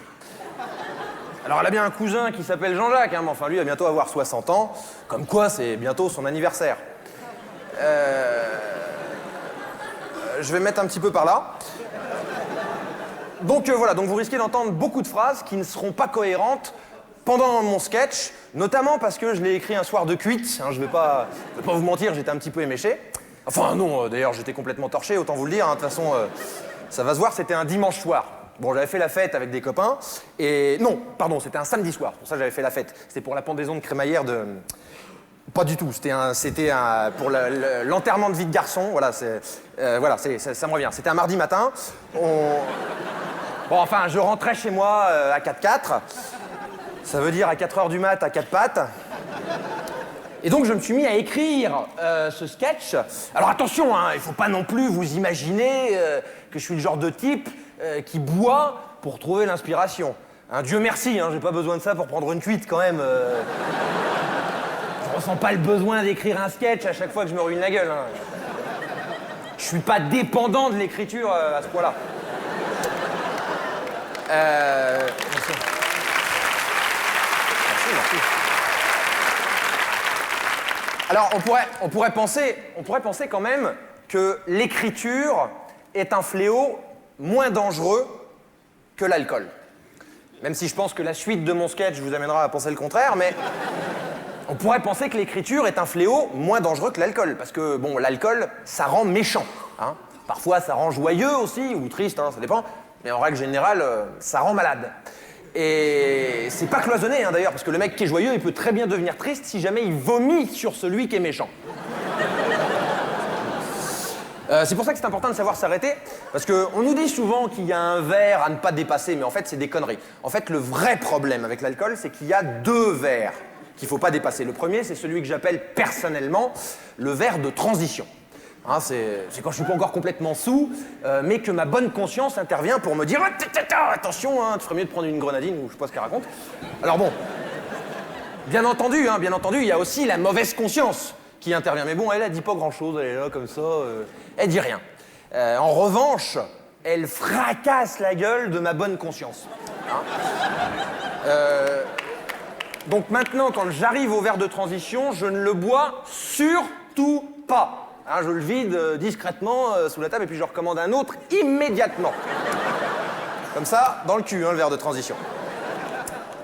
Alors elle a bien un cousin qui s'appelle Jean-Jacques, hein, mais enfin lui, il va bientôt avoir 60 ans, comme quoi c'est bientôt son anniversaire. Je vais me mettre un petit peu par là. Donc voilà, donc vous risquez d'entendre beaucoup de phrases qui ne seront pas cohérentes pendant mon sketch, notamment parce que je l'ai écrit un soir de cuite, hein, je vais pas vous mentir, j'étais un petit peu éméché. Enfin non, d'ailleurs j'étais complètement torché, autant vous le dire, hein, de toute façon, ça va se voir, c'était un dimanche soir. Bon, j'avais fait la fête avec des copains, et... Non, pardon, c'était un samedi soir, pour ça que j'avais fait la fête. C'était pour la pendaison de crémaillère de... Pas du tout, c'était pour l'enterrement de vie de garçon, voilà, ça me revient. C'était un mardi matin, Bon, enfin, je rentrais chez moi à 4x4, ça veut dire à 4h du mat, à 4 pattes. Et donc, je me suis mis à écrire ce sketch. Alors attention, hein, il faut pas non plus vous imaginer que je suis le genre de type qui boit pour trouver l'inspiration. Hein, Dieu merci, hein, j'ai pas besoin de ça pour prendre une cuite quand même. Je ressens pas le besoin d'écrire un sketch à chaque fois que je me ruine la gueule. Hein. Je suis pas dépendant de l'écriture à ce point-là. Merci. Merci. Alors, on pourrait penser quand même que l'écriture est un fléau moins dangereux que l'alcool. Même si je pense que la suite de mon sketch vous amènera à penser le contraire, mais on pourrait penser que l'écriture est un fléau moins dangereux que l'alcool. Parce que, bon, l'alcool, ça rend méchant. Hein. Parfois, ça rend joyeux aussi, ou triste, hein, ça dépend. Mais en règle générale, ça rend malade. Et c'est pas cloisonné, hein, d'ailleurs, parce que le mec qui est joyeux, il peut très bien devenir triste si jamais il vomit sur celui qui est méchant. C'est pour ça que c'est important de savoir s'arrêter, parce qu'on nous dit souvent qu'il y a un verre à ne pas dépasser, mais en fait, c'est des conneries. En fait, le vrai problème avec l'alcool, c'est qu'il y a 2 verres qu'il ne faut pas dépasser. Le premier, c'est celui que j'appelle personnellement le verre de transition. Hein, c'est quand je suis pas encore complètement saoul, mais que ma bonne conscience intervient pour me dire attention, hein, tu ferais mieux de prendre une grenadine, ou je sais pas ce qu'elle raconte. Alors bon, bien entendu, il y a aussi la mauvaise conscience qui intervient. Mais bon, elle dit pas grand-chose, elle est là comme ça, elle dit rien. En revanche, elle fracasse la gueule de ma bonne conscience. Hein. Donc maintenant, quand j'arrive au verre de transition, je ne le bois surtout pas. Hein, je le vide discrètement sous la table et puis je recommande un autre immédiatement. Comme ça, dans le cul, hein, le verre de transition.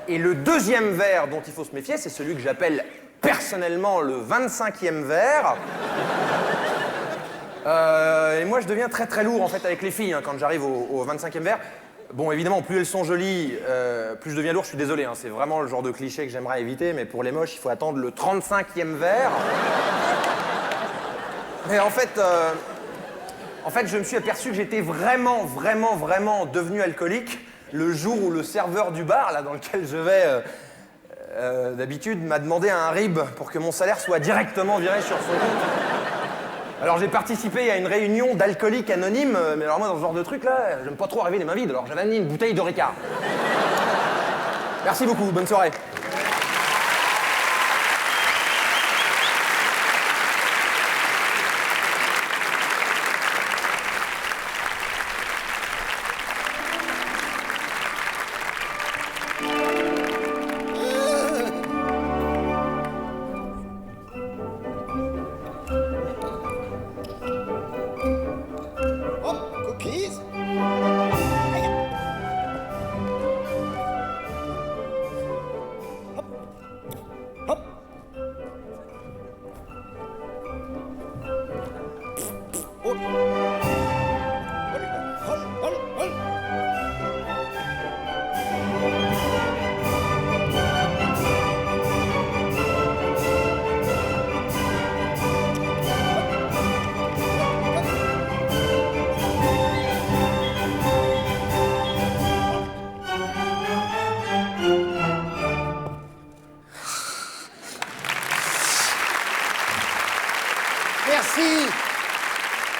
Et le deuxième verre dont il faut se méfier, c'est celui que j'appelle personnellement le 25e verre. Et moi, je deviens très très lourd en fait avec les filles hein, quand j'arrive au 25e verre. Bon, évidemment, plus elles sont jolies, plus je deviens lourd. Je suis désolé, hein, c'est vraiment le genre de cliché que j'aimerais éviter, mais pour les moches, il faut attendre le 35e verre. Mais en fait, je me suis aperçu que j'étais vraiment devenu alcoolique le jour où le serveur du bar, là, dans lequel je vais d'habitude, m'a demandé un RIB pour que mon salaire soit directement viré sur son compte. Alors j'ai participé à une réunion d'alcooliques anonymes, mais alors moi dans ce genre de truc là, j'aime pas trop arriver les mains vides, alors j'avais amené une bouteille de Ricard. Merci beaucoup, bonne soirée. Merci.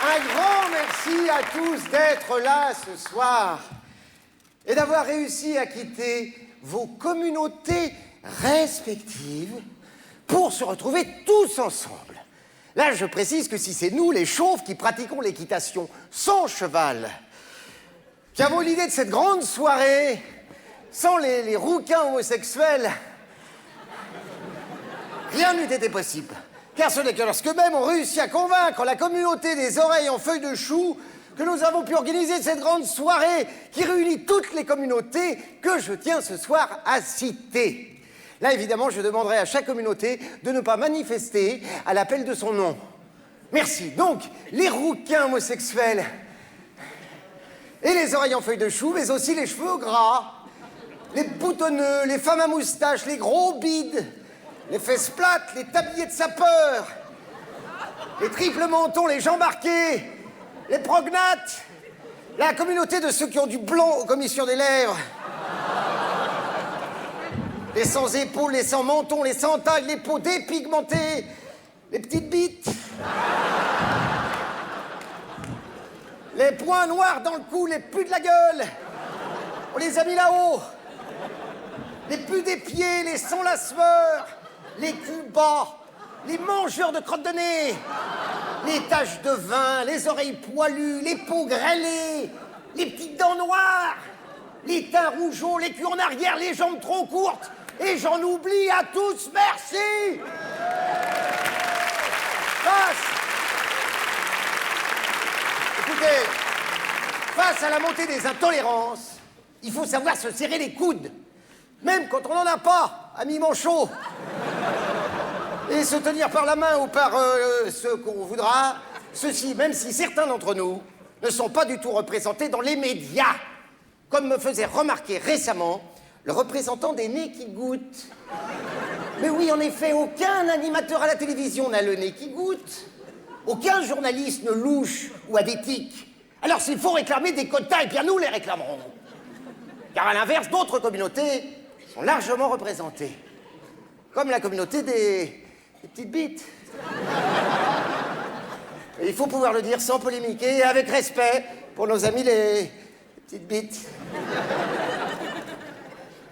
Un grand merci à tous d'être là ce soir et d'avoir réussi à quitter vos communautés respectives pour se retrouver tous ensemble. Là, je précise que si c'est nous, les chauves, qui pratiquons l'équitation sans cheval, qui avons l'idée de cette grande soirée sans les rouquins homosexuels, rien n'eût été possible. Car ce n'est que lorsque même on réussit à convaincre la communauté des oreilles en feuilles de chou que nous avons pu organiser cette grande soirée qui réunit toutes les communautés que je tiens ce soir à citer. Là, évidemment, je demanderai à chaque communauté de ne pas manifester à l'appel de son nom. Merci. Donc, les rouquins homosexuels et les oreilles en feuilles de chou, mais aussi les cheveux gras, les boutonneux, les femmes à moustache, les gros bides, les fesses plates, les tabliers de sapeur, les triples mentons, les jambes marquées, les prognates, la communauté de ceux qui ont du blanc aux commissions des lèvres, les sans épaules, les sans menton, les sans taille, les peaux dépigmentées, les petites bites, les points noirs dans le cou, les pus de la gueule, on les a mis là-haut, les pus des pieds, les sans lasmeurs, les culs bas, les mangeurs de crottes de nez, les taches de vin, les oreilles poilues, les peaux grêlées, les petites dents noires, les teints rougeaux, les culs en arrière, les jambes trop courtes, et j'en oublie à tous, merci. Écoutez, face à la montée des intolérances, il faut savoir se serrer les coudes, même quand on n'en a pas, ami manchot. Et se tenir par la main ou par ce qu'on voudra, ceci, même si certains d'entre nous ne sont pas du tout représentés dans les médias, comme me faisait remarquer récemment le représentant des nez qui goûtent. Mais oui, en effet, aucun animateur à la télévision n'a le nez qui goûte, aucun journaliste ne louche ou a des tics. Alors s'il faut réclamer des quotas, eh bien nous les réclamerons. Car à l'inverse, d'autres communautés sont largement représentées. Comme la communauté des petites bites. Et il faut pouvoir le dire sans polémiquer et avec respect pour nos amis les petites bites.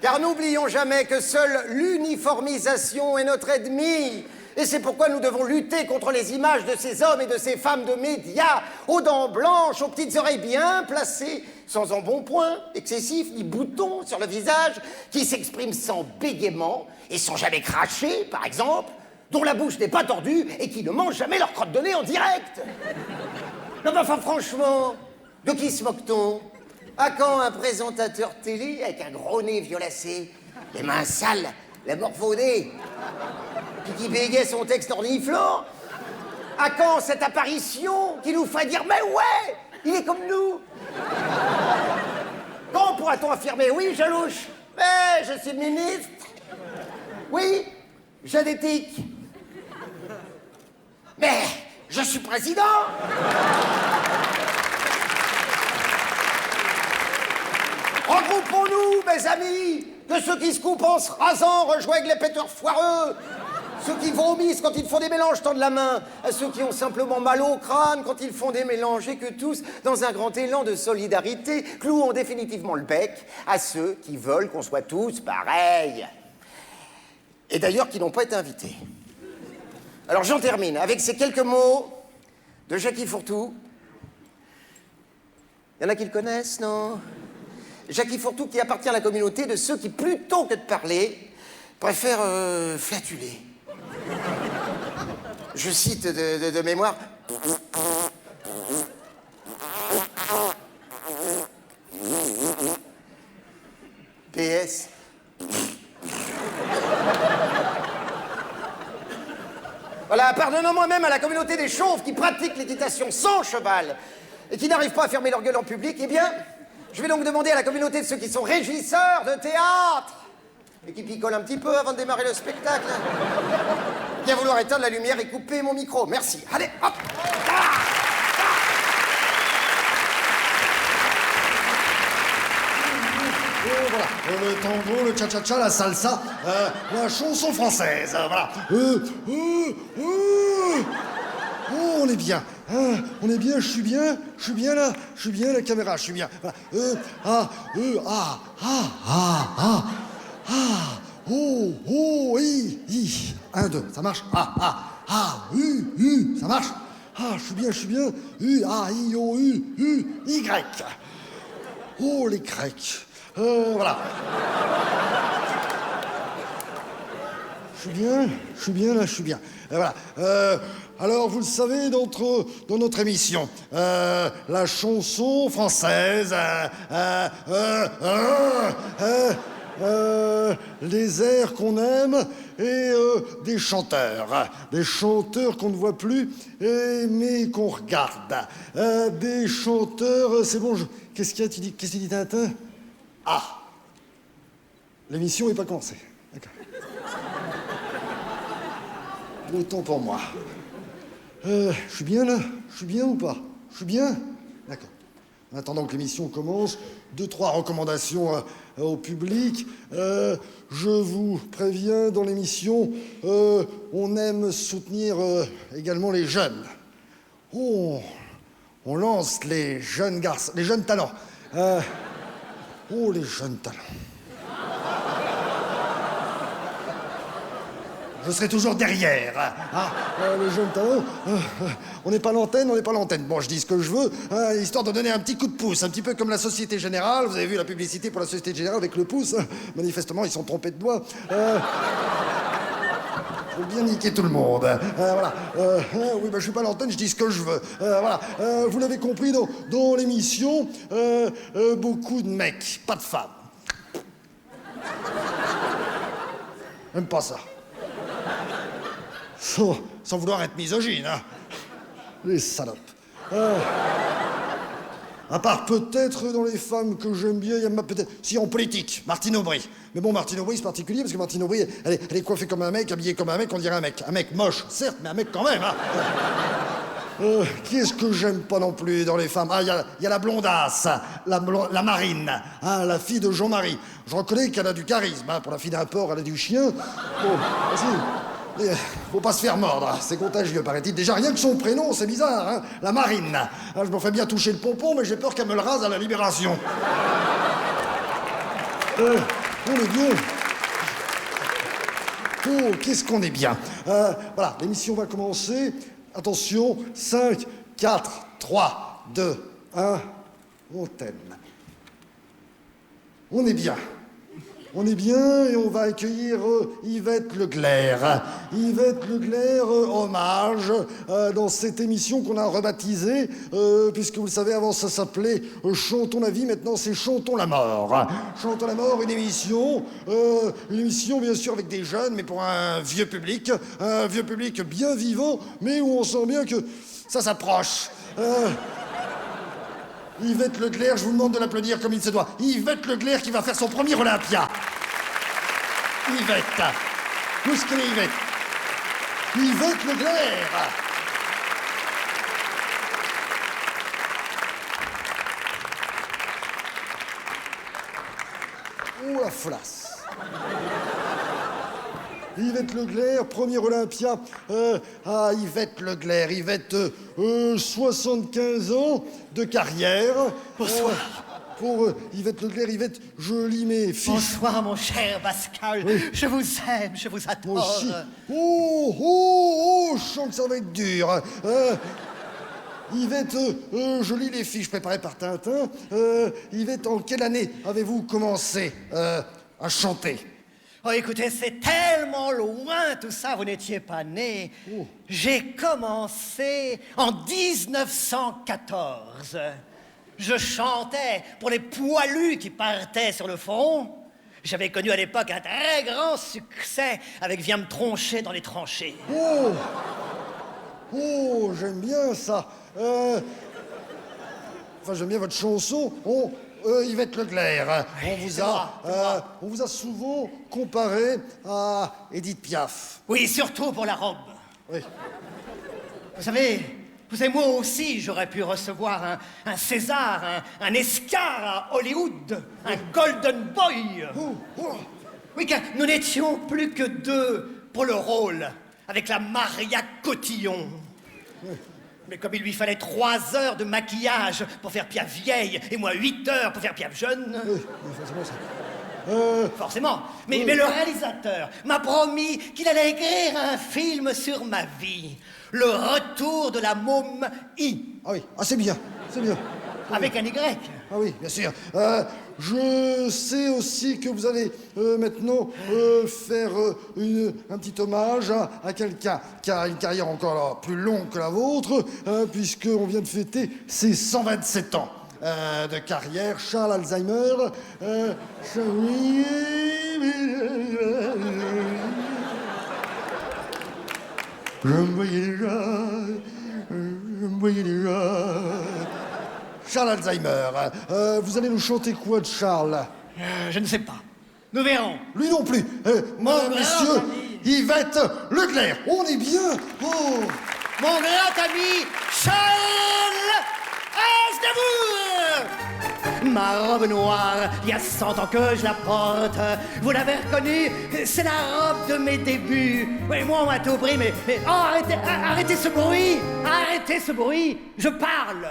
Car n'oublions jamais que seule l'uniformisation est notre ennemi. Et c'est pourquoi nous devons lutter contre les images de ces hommes et de ces femmes de médias, aux dents blanches, aux petites oreilles bien placées, sans embonpoint excessif ni boutons sur le visage, qui s'expriment sans bégaiement et sans jamais cracher, par exemple, dont la bouche n'est pas tordue et qui ne mangent jamais leur crotte de nez en direct. Non, mais enfin, franchement, de qui se moque-t-on? À quand un présentateur télé avec un gros nez violacé, les mains sales, la morphonée, puis qui bégait son texte orniflant? À quand cette apparition qui nous ferait dire mais ouais, il est comme nous? Quand pourra-t-on affirmer oui, je louche, mais je suis le ministre? Oui, j'ai d'éthique. Mais je suis président. Regroupons-nous, mes amis, que ceux qui se coupent en se rasant rejoignent les péteurs foireux, ceux qui vomissent quand ils font des mélanges tendent la main à ceux qui ont simplement mal au crâne quand ils font des mélanges et que tous, dans un grand élan de solidarité, clouons définitivement le bec à ceux qui veulent qu'on soit tous pareils. Et d'ailleurs qui n'ont pas été invités. Alors j'en termine avec ces quelques mots de Jackie Fourtou. Il y en a qui le connaissent, non? Jackie Fourtou qui appartient à la communauté de ceux qui, plutôt que de parler, préfèrent flatuler. Je cite de mémoire. PS. Voilà, pardonnons moi-même à la communauté des chauves qui pratiquent l'équitation sans cheval et qui n'arrivent pas à fermer leur gueule en public, eh bien, je vais donc demander à la communauté de ceux qui sont régisseurs de théâtre et qui picolent un petit peu avant de démarrer le spectacle, bien vouloir éteindre la lumière et couper mon micro. Merci. Allez, hop. Voilà, le tango, le cha-cha-cha, la salsa, la chanson française, voilà. Oh, on est bien, hein, on est bien, je suis bien là, je suis bien la caméra, je suis bien. Voilà. I. 1, 2, ça marche. Ça marche. Je suis bien. Y. Oh, les Grecs. Voilà. Je suis bien là, je suis bien. Voilà. Alors, vous le savez, dans notre émission, la chanson française, les airs qu'on aime et des chanteurs qu'on ne voit plus mais qu'on regarde, des chanteurs. C'est bon. Qu'est-ce qu'il y a? Qu'est-ce que tu dis, Tintin? Ah, l'émission n'est pas commencée. D'accord. Autant pour moi. Je suis bien là? Je suis bien ou pas? Je suis bien? D'accord. En attendant que l'émission commence, 2-3 recommandations au public. Je vous préviens, dans l'émission, on aime soutenir également les jeunes. Oh, on lance les jeunes garçons, les jeunes talents. Oh, les jeunes talents. Je serai toujours derrière. Les jeunes talents, on n'est pas l'antenne. Bon, je dis ce que je veux, histoire de donner un petit coup de pouce, un petit peu comme la Société Générale. Vous avez vu la publicité pour la Société Générale avec le pouce? Manifestement, ils sont trompés de doigt. Je veux bien niquer tout le monde. Voilà. Oui, je suis pas l'antenne, je dis ce que je veux. Voilà. Vous l'avez compris, dans l'émission, beaucoup de mecs, pas de femmes. Même pas ça. Sans vouloir être misogyne, hein. Les salopes. À part peut-être dans les femmes que j'aime bien, il y a peut-être... Si, en politique, Martine Aubry. Mais bon, Martine Aubry, c'est particulier, parce que Martine Aubry, elle est coiffée comme un mec, habillée comme un mec, on dirait un mec. Un mec moche, certes, mais un mec quand même, hein. Qui est-ce que j'aime pas non plus dans les femmes? Ah, il y a la blondasse, la Marine, hein, la fille de Jean-Marie. Je reconnais qu'elle a du charisme, hein. Pour la fille d'un porc, elle a du chien. Bon, vas-y. Faut pas se faire mordre, c'est contagieux, paraît-il. Déjà, rien que son prénom, c'est bizarre, hein. La Marine. Je me fais bien toucher le pompon, mais j'ai peur qu'elle me le rase à la Libération. On est bien. Oh, qu'est-ce qu'on est bien. Voilà, l'émission va commencer. Attention, 5, 4, 3, 2, 1. On t'aime. On est bien. On est bien et on va accueillir Yvette Leclerc. Yvette Leclerc, hommage, dans cette émission qu'on a rebaptisée, puisque vous le savez, avant ça s'appelait Chantons la vie, maintenant c'est Chantons la mort. Chantons la mort, une émission bien sûr avec des jeunes, mais pour un vieux public bien vivant, mais où on sent bien que ça s'approche. Yvette Leclerc, je vous demande de l'applaudir comme il se doit. Yvette Leclerc qui va faire son premier Olympia. Yvette. Où est-ce qu'elle est, Yvette? Yvette Leclerc. Oh la folasse. Yvette Leclerc, premier Olympia. Yvette Leclerc. Yvette, 75 ans de carrière. Bonsoir. Pour Yvette Leclerc, Yvette, je lis mes fiches. Bonsoir, mon cher Pascal. Oui. Je vous aime, je vous adore. Moi aussi. Je sens que ça va être dur. Yvette, je lis les fiches préparées par Tintin. Yvette, en quelle année avez-vous commencé à chanter? Oh, écoutez, c'est tellement loin tout ça, vous n'étiez pas né. Oh. J'ai commencé en 1914. Je chantais pour les poilus qui partaient sur le front. J'avais connu à l'époque un très grand succès avec Viens me troncher dans les tranchées. Oh, j'aime bien ça. Enfin, j'aime bien votre chanson. Yvette Leclerc, on vous a souvent comparé à Edith Piaf. Oui, surtout pour la robe. Oui. Vous savez, moi aussi, j'aurais pu recevoir un César, un Oscar à Hollywood, un Golden Boy. Oui, car nous n'étions plus que deux pour le rôle, avec la Maria Cotillon. Mais comme il lui fallait 3 heures de maquillage pour faire Piaf vieille, et moi 8 heures pour faire Piaf jeune... Oui, forcément ça. Forcément. Mais le réalisateur m'a promis qu'il allait écrire un film sur ma vie. Le retour de la môme I. Ah oui, c'est bien, c'est bien. Avec un Y. Ah oui, bien sûr. Je sais aussi que vous allez maintenant faire un petit hommage à quelqu'un qui a une carrière encore plus longue que la vôtre, puisqu'on vient de fêter ses 127 ans de carrière. Charles Alzheimer. Je me voyais déjà. Charles Alzheimer. Vous allez nous chanter quoi de Charles? Je ne sais pas. Nous verrons. Lui non plus. Mesdames, messieurs, Yvette Leclerc. On est bien. Oh. Mon grand ami Charles Aznavour. Ma robe noire, il y a 100 ans que je la porte. Vous l'avez reconnue, c'est la robe de mes débuts. Oui, moi on m'a tout pris, mais oh, arrêtez ce bruit. Arrêtez ce bruit. Je parle.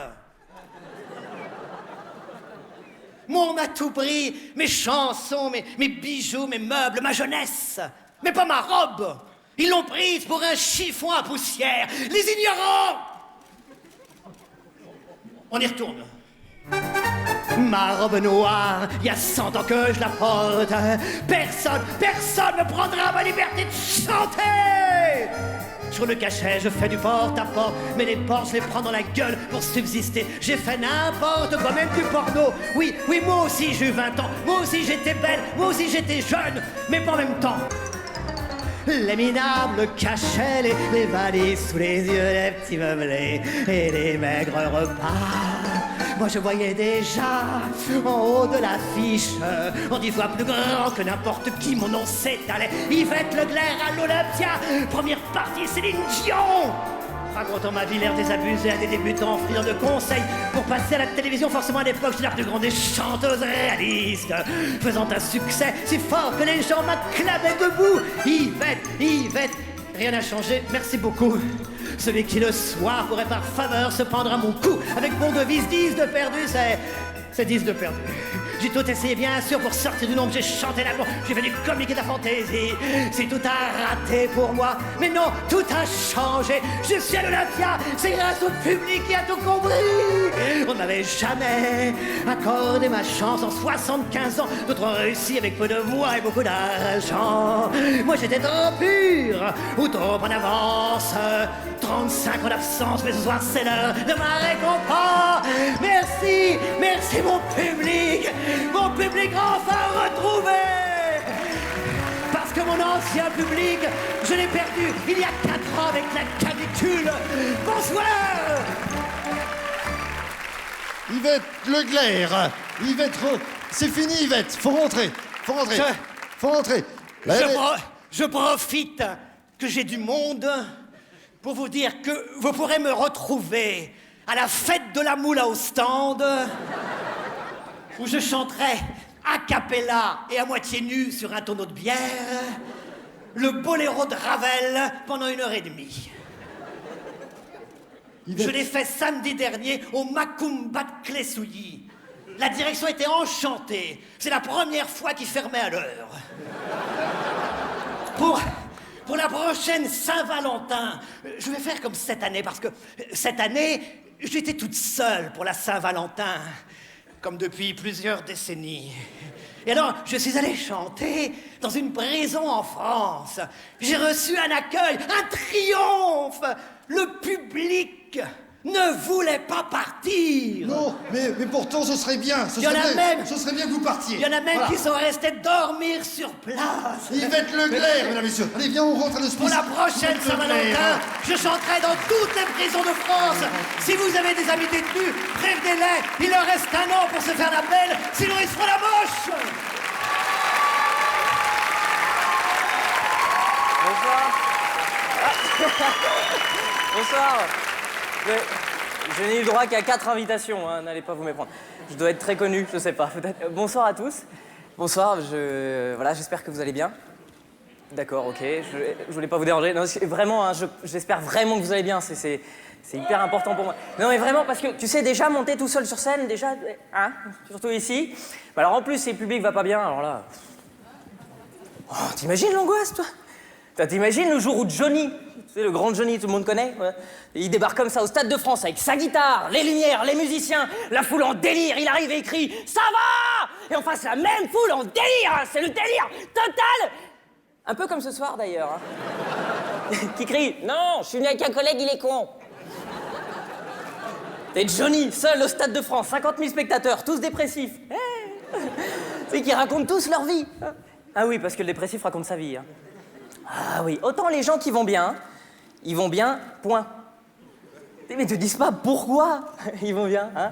Moi, on m'a tout pris, mes chansons, mes bijoux, mes meubles, ma jeunesse. Mais pas ma robe. Ils l'ont prise pour un chiffon à poussière. Les ignorants. On y retourne. Ma robe noire, il y a 100 ans que je la porte. Personne ne prendra ma liberté de chanter. Sur le cachet, je fais du porte-à-porte, mais les portes, je les prends dans la gueule pour subsister. J'ai fait n'importe quoi, même du porno. Oui, moi aussi j'ai eu 20 ans, moi aussi j'étais belle, moi aussi j'étais jeune, mais pas en même temps. Les minables, le cachet, les valises sous les yeux, les petits meublés et les maigres repas. Moi je voyais déjà en haut de l'affiche, en 10 fois plus grand que n'importe qui, mon nom s'étalait. Yvette Leclerc à l'Olympia, première partie Céline Dion. Racontant ma vie, l'air désabusé à des débutants friands de conseils pour passer à la télévision. Forcément à l'époque, j'étais la plus grande des chanteuses réalistes, faisant un succès si fort que les gens m'acclamaient debout. Yvette, rien n'a changé, merci beaucoup. Celui qui le soir pourrait par faveur se prendre à mon cou avec mon devise 10 de perdu, c'est 10 de perdu. J'ai tout essayé, bien sûr, pour sortir du nombre. J'ai chanté l'amour, j'ai fait du comique et de la fantaisie. Si tout a raté pour moi, mais non, tout a changé. Je suis à l'Olympia, c'est grâce au public qui a tout compris. On ne m'avait jamais accordé ma chance en 75 ans. D'autres ont réussi avec peu de voix et beaucoup d'argent. Moi j'étais trop pur ou trop en avance. 35 ans d'absence, mais ce soir c'est l'heure de ma récompense. Merci, merci mon public enfin retrouvé. Parce que mon ancien public, je l'ai perdu il y a 4 ans avec la canicule. Bonsoir. Yvette Leclerc. C'est fini, Yvette. Faut rentrer. Faut rentrer. Je profite que j'ai du monde pour vous dire que vous pourrez me retrouver à la fête de la moule au stand où je chanterai a cappella et à moitié nu sur un tonneau de bière le boléro de Ravel pendant 1h30. Je l'ai fait samedi dernier au Macumba de Clessouilly. La direction était enchantée. C'est la première fois qu'il fermait à l'heure. Pour la prochaine Saint-Valentin, je vais faire comme cette année, parce que cette année, j'étais toute seule pour la Saint-Valentin, comme depuis plusieurs décennies. Et alors, je suis allée chanter dans une prison en France. J'ai reçu un accueil, un triomphe. Le public ne voulait pas partir. Non, mais pourtant ce serait bien. Ce serait bien que vous partiez. Il y en a même qui sont restés dormir sur place. Yvette Leclerc, mesdames et messieurs. Allez, viens, on rentre à l'hospice. Pour la prochaine Saint-Valentin, je chanterai dans toutes les prisons de France. Si vous avez des amis détenus, prévenez-les. Il leur reste 1 an pour se faire la belle, sinon ils se feront la moche. Bonsoir. Je n'ai eu le droit qu'à 4 invitations, hein, n'allez pas vous méprendre. Je dois être très connu, je sais pas, peut-être. Bonsoir à tous. Bonsoir, voilà, j'espère que vous allez bien. D'accord, ok, je voulais pas vous déranger. Non, vraiment, hein, j'espère vraiment que vous allez bien, c'est hyper important pour moi. Non mais vraiment, parce que tu sais, déjà monter tout seul sur scène, déjà, hein, surtout ici. Bah, alors en plus, si le public va pas bien, alors là... Oh, t'imagines l'angoisse, toi? T'imagines le jour où Johnny, tu sais, le grand Johnny, tout le monde connaît, ouais. Il débarque comme ça au Stade de France avec sa guitare, les lumières, les musiciens, la foule en délire, il arrive et il crie « Ça va !» Et en face, la même foule en délire, c'est le délire total. Un peu comme ce soir d'ailleurs, hein. Qui crie « Non, je suis venu avec un collègue, il est con !» Et Johnny, seul au Stade de France, 50 000 spectateurs, tous dépressifs. C'est qui racontent tous leur vie. Ah oui, parce que le dépressif raconte sa vie, hein. Ah oui, autant les gens qui vont bien, ils vont bien, point. Mais te disent pas pourquoi ils vont bien, hein.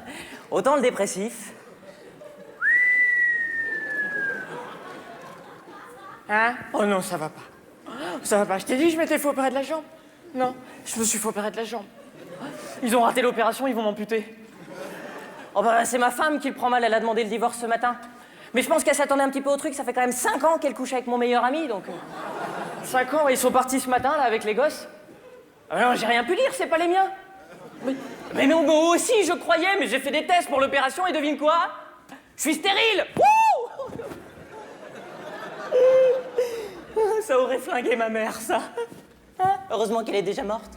Autant le dépressif... Hein? Oh non, ça va pas. Ça va pas. Je t'ai dit, je m'étais fait opérer de la jambe. Non, je me suis fait opérer de la jambe. Ils ont raté l'opération, ils vont m'amputer. Oh bah c'est ma femme qui le prend mal, elle a demandé le divorce ce matin. Mais je pense qu'elle s'attendait un petit peu au truc, ça fait quand même 5 ans qu'elle couche avec mon meilleur ami, donc... 5 ans, ils sont partis ce matin, là, avec les gosses. Ah non, j'ai rien pu dire, c'est pas les miens. Mais moi aussi, je croyais, mais j'ai fait des tests pour l'opération et devine quoi? Je suis stérile. Wouh! Ça aurait flingué ma mère, ça. Hein? Heureusement qu'elle est déjà morte.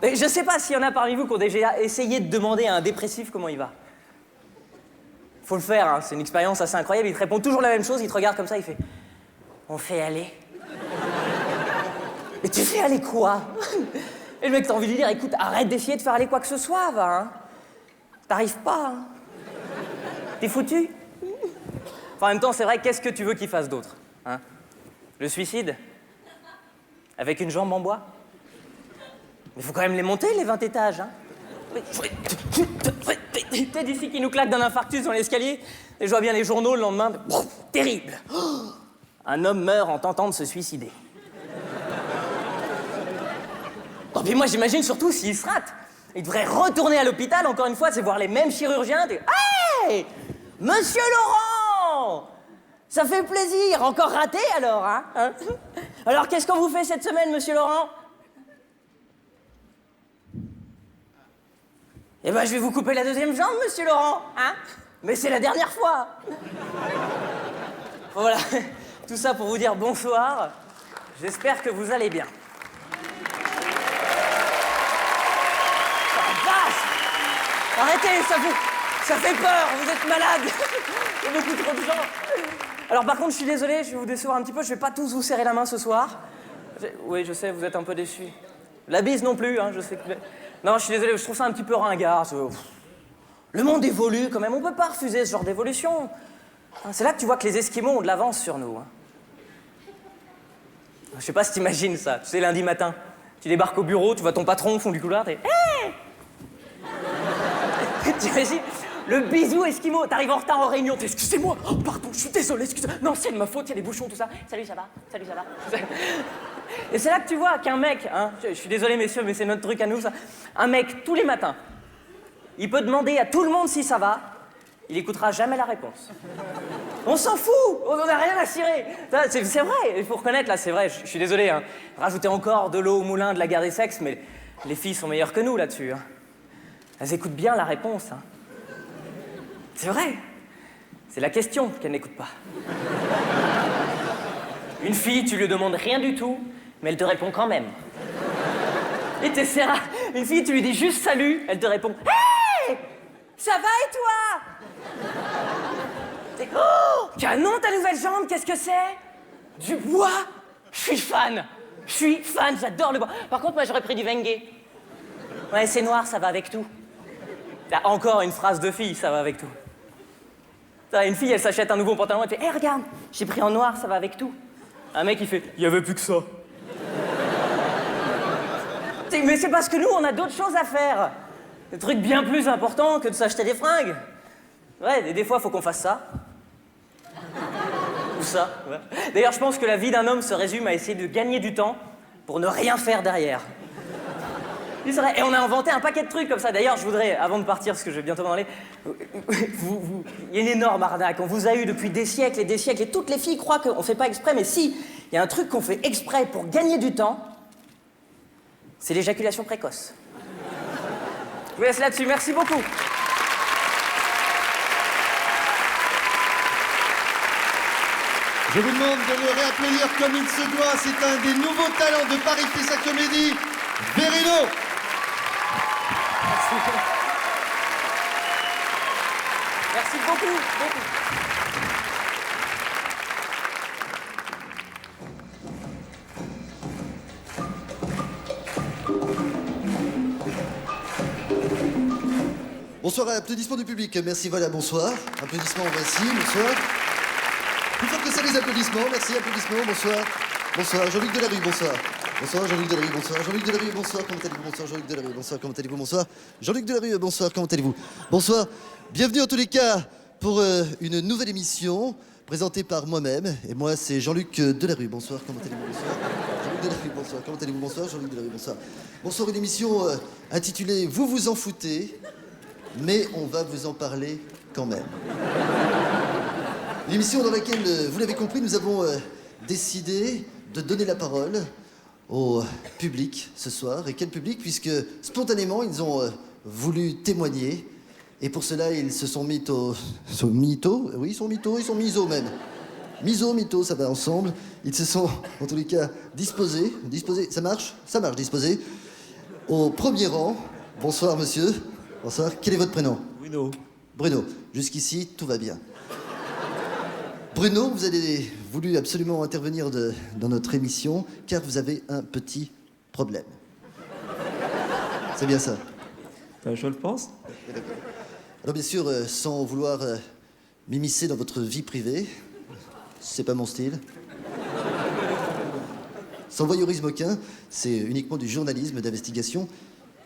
Mais je sais pas s'il y en a parmi vous qui ont déjà essayé de demander à un dépressif comment il va. Faut le faire, hein. C'est une expérience assez incroyable. Il te répond toujours la même chose, il te regarde comme ça, il fait... On fait aller. Mais tu fais aller quoi? Et le mec, t'as envie de lui dire, écoute, arrête d'essayer de faire aller quoi que ce soit, va, hein. T'arrives pas, hein. T'es foutu. Enfin, en même temps, c'est vrai, qu'est-ce que tu veux qu'il fasse d'autre, hein? Le suicide? Avec une jambe en bois? Mais faut quand même les monter, les 20 étages, hein. T'es d'ici qui nous claque d'un infarctus dans l'escalier, et je vois bien les journaux le lendemain. Terrible. Un homme meurt en tentant de se suicider. Oh, mais moi, j'imagine surtout s'il se rate. Il devrait retourner à l'hôpital, encore une fois, c'est voir les mêmes chirurgiens. Hey! Monsieur Laurent! Ça fait plaisir. Encore raté, alors, hein? Alors, qu'est-ce qu'on vous fait cette semaine, monsieur Laurent? Eh ben, je vais vous couper la 2e jambe, monsieur Laurent, hein? Mais c'est la dernière fois. Voilà, tout ça pour vous dire bonsoir. J'espère que vous allez bien. Oh, la vache! Arrêtez, ça fait peur, vous êtes malade. Il y a beaucoup trop de gens. Alors par contre, je suis désolé, je vais vous décevoir un petit peu, je vais pas tous vous serrer la main ce soir. Oui, je sais, vous êtes un peu déçus. La bise non plus, hein, je sais que... Non, je suis désolé, je trouve ça un petit peu ringard. Le monde évolue quand même, on peut pas refuser ce genre d'évolution. C'est là que tu vois que les Esquimaux ont de l'avance sur nous. Hein. Je sais pas si t'imagines ça, tu sais, lundi matin, tu débarques au bureau, tu vois ton patron au fond du couloir, t'es... Hey! T'imagines? Le bisou Esquimau, t'arrives en retard en réunion, t'es excusez-moi, oh pardon, je suis désolé, excusez-moi. Non, c'est de ma faute, il y a les bouchons, tout ça. Salut, ça va? Salut, ça va? Et c'est là que tu vois qu'un mec, hein, je suis désolé messieurs, mais c'est notre truc à nous ça. Un mec, tous les matins, il peut demander à tout le monde si ça va, il écoutera jamais la réponse. On s'en fout, on n'en a rien à cirer. C'est vrai, il faut reconnaître là, c'est vrai, je suis désolé. Hein. Rajoutez encore de l'eau au moulin de la guerre des sexes, mais les filles sont meilleures que nous là-dessus. Hein. Elles écoutent bien la réponse. Hein. C'est vrai. C'est la question qu'elle n'écoute pas. Une fille, tu lui demandes rien du tout, mais elle te répond quand même. Et t'essaieras. Une fille, tu lui dis juste salut, elle te répond hey! Ça va et toi? Oh! Canon ta nouvelle jambe, qu'est-ce que c'est? Du bois? Je suis fan, j'adore le bois. Par contre, moi j'aurais pris du Wenge. Ouais, c'est noir, ça va avec tout. Là, encore une phrase de fille, ça va avec tout. Une fille, elle s'achète un nouveau pantalon, elle fait hey, regarde, j'ai pris en noir, ça va avec tout. Un mec, il fait il y avait plus que ça. Mais c'est parce que nous, on a d'autres choses à faire. Des trucs bien plus importants que de s'acheter des fringues. Ouais, des fois, faut qu'on fasse ça. Ou ça. Ouais. D'ailleurs, je pense que la vie d'un homme se résume à essayer de gagner du temps pour ne rien faire derrière. C'est vrai. Et on a inventé un paquet de trucs comme ça. D'ailleurs, je voudrais, avant de partir, parce que je vais bientôt m'en aller, il y a une énorme arnaque. On vous a eu depuis des siècles, et toutes les filles croient qu'on fait pas exprès, mais si, il y a un truc qu'on fait exprès pour gagner du temps, c'est l'éjaculation précoce. Je vous laisse là-dessus, merci beaucoup. Je vous demande de le réapplaudir comme il se doit. C'est un des nouveaux talents de Paris fait sa comédie, Verino. Merci beaucoup. Bonsoir, applaudissements du public. Merci, voilà, bonsoir. Applaudissements, voici, bonsoir. Plus fort que ça, les applaudissements. Merci, applaudissements, bonsoir. Bonsoir, Jean-Luc Delarue, bonsoir. Bonsoir, Jean-Luc Delarue, bonsoir. Jean-Luc Delarue, bonsoir, comment allez-vous? Bonsoir, Jean-Luc Delarue, bonsoir, comment allez-vous? Bonsoir. Jean-Luc Delarue, bonsoir, comment allez-vous? Bonsoir. Bienvenue en tous les cas pour une nouvelle émission présentée par moi-même. Et moi, c'est Jean-Luc Delarue. Bonsoir, comment allez-vous? Bonsoir. Jean-Luc Delarue, bonsoir, comment allez-vous? Bonsoir, Jean-Luc Delarue, bonsoir. Bonsoir, une émission intitulée Vous vous en foutez, mais on va vous en parler quand même. Une émission dans laquelle, vous l'avez compris, nous avons décidé de donner la parole au public ce soir. Et quel public, puisque spontanément, ils ont voulu témoigner. Et pour cela, ils se sont mis au... Oui, ils sont miso même. Mytho, ça va ensemble. Ils se sont, en tous les cas, disposés. Ça marche, disposés. Au premier rang. Bonsoir, monsieur. Bonsoir. Quel est votre prénom? Bruno. Bruno. Jusqu'ici, tout va bien. Bruno, vous avez voulu absolument intervenir dans notre émission, car vous avez un petit problème. C'est bien ça? Je le pense. Alors bien sûr, sans vouloir m'immiscer dans votre vie privée, c'est pas mon style. Sans voyeurisme aucun, c'est uniquement du journalisme d'investigation.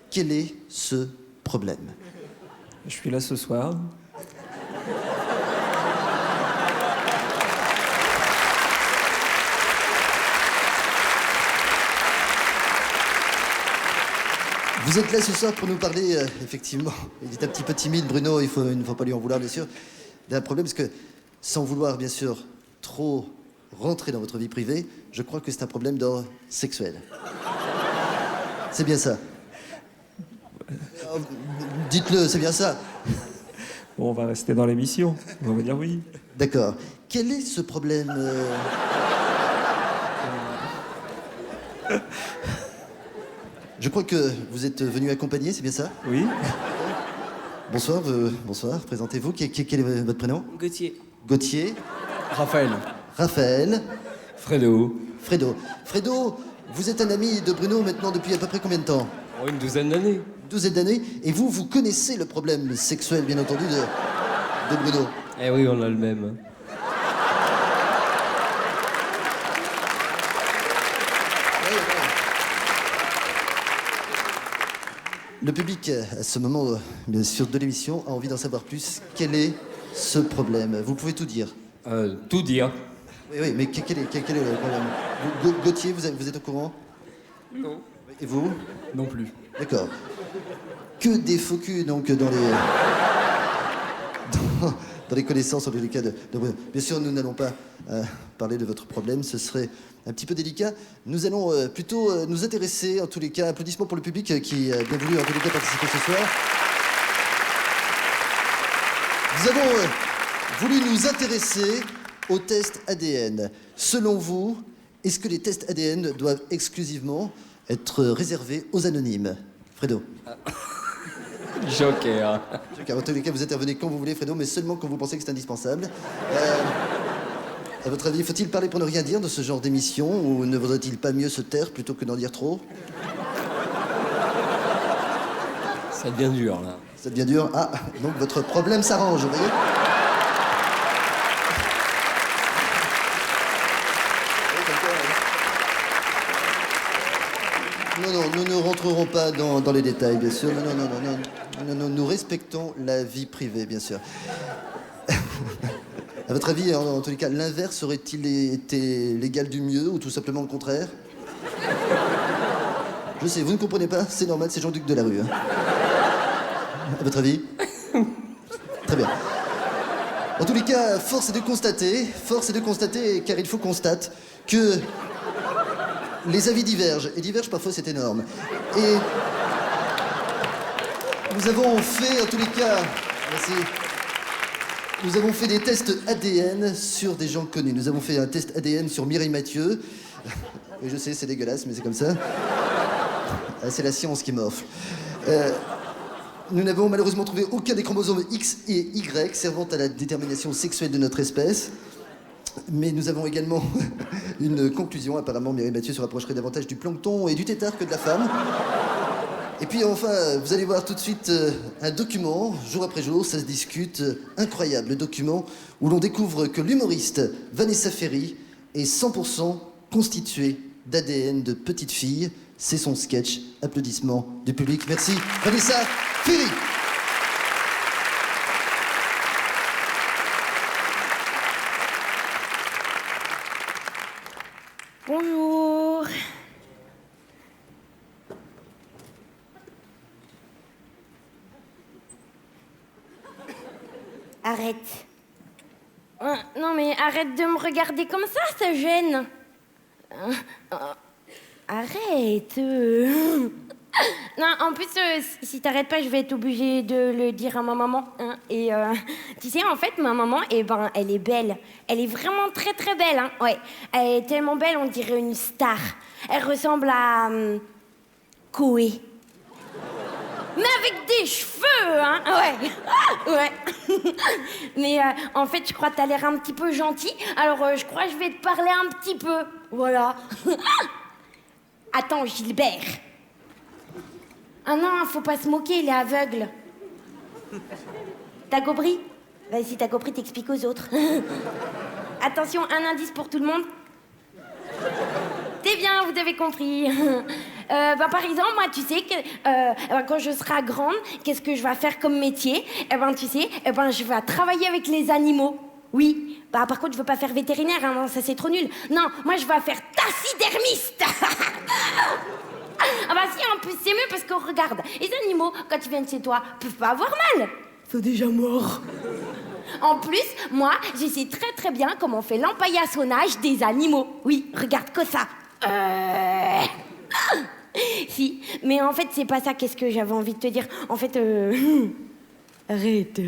Quel est ce problème? Je suis là ce soir. Vous êtes là ce soir pour nous parler, effectivement, il est un petit peu timide, Bruno, il ne faut pas lui en vouloir, bien sûr, d'un problème, parce que, sans vouloir, bien sûr, trop rentrer dans votre vie privée, je crois que c'est un problème d'ordre sexuel. C'est bien ça. Dites-le, c'est bien ça. Bon, on va rester dans l'émission. On va dire oui. D'accord. Quel est ce problème Je crois que vous êtes venu accompagner, c'est bien ça? Oui. Bonsoir, bonsoir. Présentez-vous. Quel est votre prénom? Gauthier. Gauthier. Raphaël. Raphaël. Fredo. Fredo. Fredo, vous êtes un ami de Bruno maintenant depuis à peu près combien de temps? Une douzaine d'années. Une douzaine d'années. Et vous connaissez le problème sexuel, bien entendu, de Bruno? Eh oui, on a le même. Le public, à ce moment, bien sûr, de l'émission, a envie d'en savoir plus. Quel est ce problème? Vous pouvez tout dire. Tout dire. Oui, mais quel est le problème? Gauthier, vous êtes au courant? Non. Et vous? Non plus. D'accord. Que des faux culs, donc, dans les connaissances, en tous les cas, de Bruno. Bien sûr, nous n'allons pas parler de votre problème, ce serait un petit peu délicat. Nous allons plutôt nous intéresser, en tous les cas, applaudissements pour le public qui a bien voulu, en tous les cas, participer ce soir. Nous avons voulu nous intéresser aux tests ADN. Selon vous, est-ce que les tests ADN doivent exclusivement être réservés aux anonymes? Fredo. Joker. Joker. En tous les cas, vous intervenez quand vous voulez, Fredo, mais seulement quand vous pensez que c'est indispensable. À votre avis, faut-il parler pour ne rien dire de ce genre d'émission, ou ne vaudrait-il pas mieux se taire plutôt que d'en dire trop? Ça devient dur, là. Ça devient dur. Ah, donc votre problème s'arrange, vous voyez? Non, nous ne rentrerons pas dans les détails, bien sûr. Non, nous respectons la vie privée, bien sûr. À votre avis, en tous les cas, l'inverse aurait-il été l'égal du mieux, ou tout simplement le contraire? Je sais, vous ne comprenez pas, c'est normal, c'est Jean-Duc Delarue. Hein. À votre avis? Très bien. En tous les cas, force est de constater, car il faut constate, que les avis divergent, et divergent parfois c'est énorme. Et nous avons fait, en tous les cas, merci. Nous avons fait des tests ADN sur des gens connus. Nous avons fait un test ADN sur Mireille Mathieu. Oui, je sais, c'est dégueulasse, mais c'est comme ça. Ah, c'est la science qui m'offre. Nous n'avons malheureusement trouvé aucun des chromosomes X et Y servant à la détermination sexuelle de notre espèce. Mais nous avons également une conclusion. Apparemment, Mireille Mathieu se rapprocherait davantage du plancton et du tétard que de la femme. Et puis enfin, vous allez voir tout de suite un document, jour après jour, ça se discute, incroyable document, où l'on découvre que l'humoriste Vanessa Ferry est 100% constituée d'ADN de petite fille. C'est son sketch. Applaudissements du public. Merci, Vanessa Ferry. Bonjour. Arrête. Non mais arrête de me regarder comme ça gêne. Arrête. Non, en plus, si t'arrêtes pas, je vais être obligée de le dire à ma maman. Hein. Et tu sais, en fait, ma maman, elle est belle. Elle est vraiment très très belle. Hein. Ouais. Elle est tellement belle, on dirait une star. Elle ressemble à Koé. Mais avec des cheveux, hein. Ouais. Ouais. Mais en fait, je crois que t'as l'air un petit peu gentil. Alors, je crois que je vais te parler un petit peu. Voilà. Attends, Gilbert. Ah non, faut pas se moquer, il est aveugle. T'as compris? Bah, si t'as compris, t'expliques aux autres. Attention, un indice pour tout le monde. C'est bien, vous avez compris. Par exemple, moi, tu sais que quand je serai grande, qu'est-ce que je vais faire comme métier? Tu sais, je vais travailler avec les animaux. Oui. Par contre, je veux pas faire vétérinaire, hein, ça c'est trop nul. Non, moi, je vais faire taxidermiste. Ah bah si, en plus, c'est mieux parce que regarde, les animaux, quand ils viennent chez toi, peuvent pas avoir mal. Ils sont déjà morts. En plus, moi, je sais très très bien comment on fait l'empaillassonnage des animaux. Oui, regarde que ça. Si, mais en fait, c'est pas ça. Qu'est-ce que j'avais envie de te dire? En fait, arrête.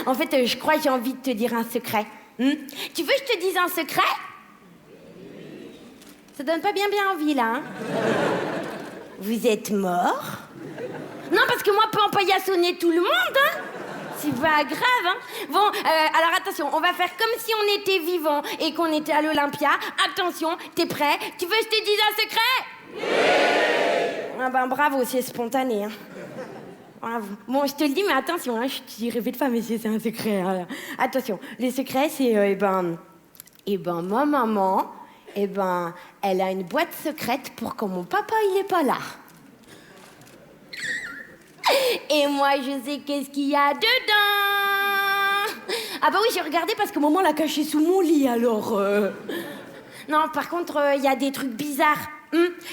En fait, je crois que j'ai envie de te dire un secret. Tu veux que je te dise un secret? Ça donne pas bien envie, là, hein? Vous êtes mort? Non, parce que moi, je peux empaillasonner tout le monde, hein? C'est pas grave, hein? Bon, alors attention, on va faire comme si on était vivant et qu'on était à l'Olympia. Attention, t'es prêt? Tu veux que je te dise un secret? Oui! Ah ben bravo, c'est spontané, hein. Bravo. Bon, je te le dis, mais attention, hein, je répète pas, mais c'est un secret. Hein. Attention, le secret, c'est, ma maman, elle a une boîte secrète pour quand mon papa, il est pas là. Et moi, je sais qu'est-ce qu'il y a dedans. Ah bah oui, j'ai regardé parce que maman l'a caché sous mon lit, alors... Non, par contre, il y a des trucs bizarres.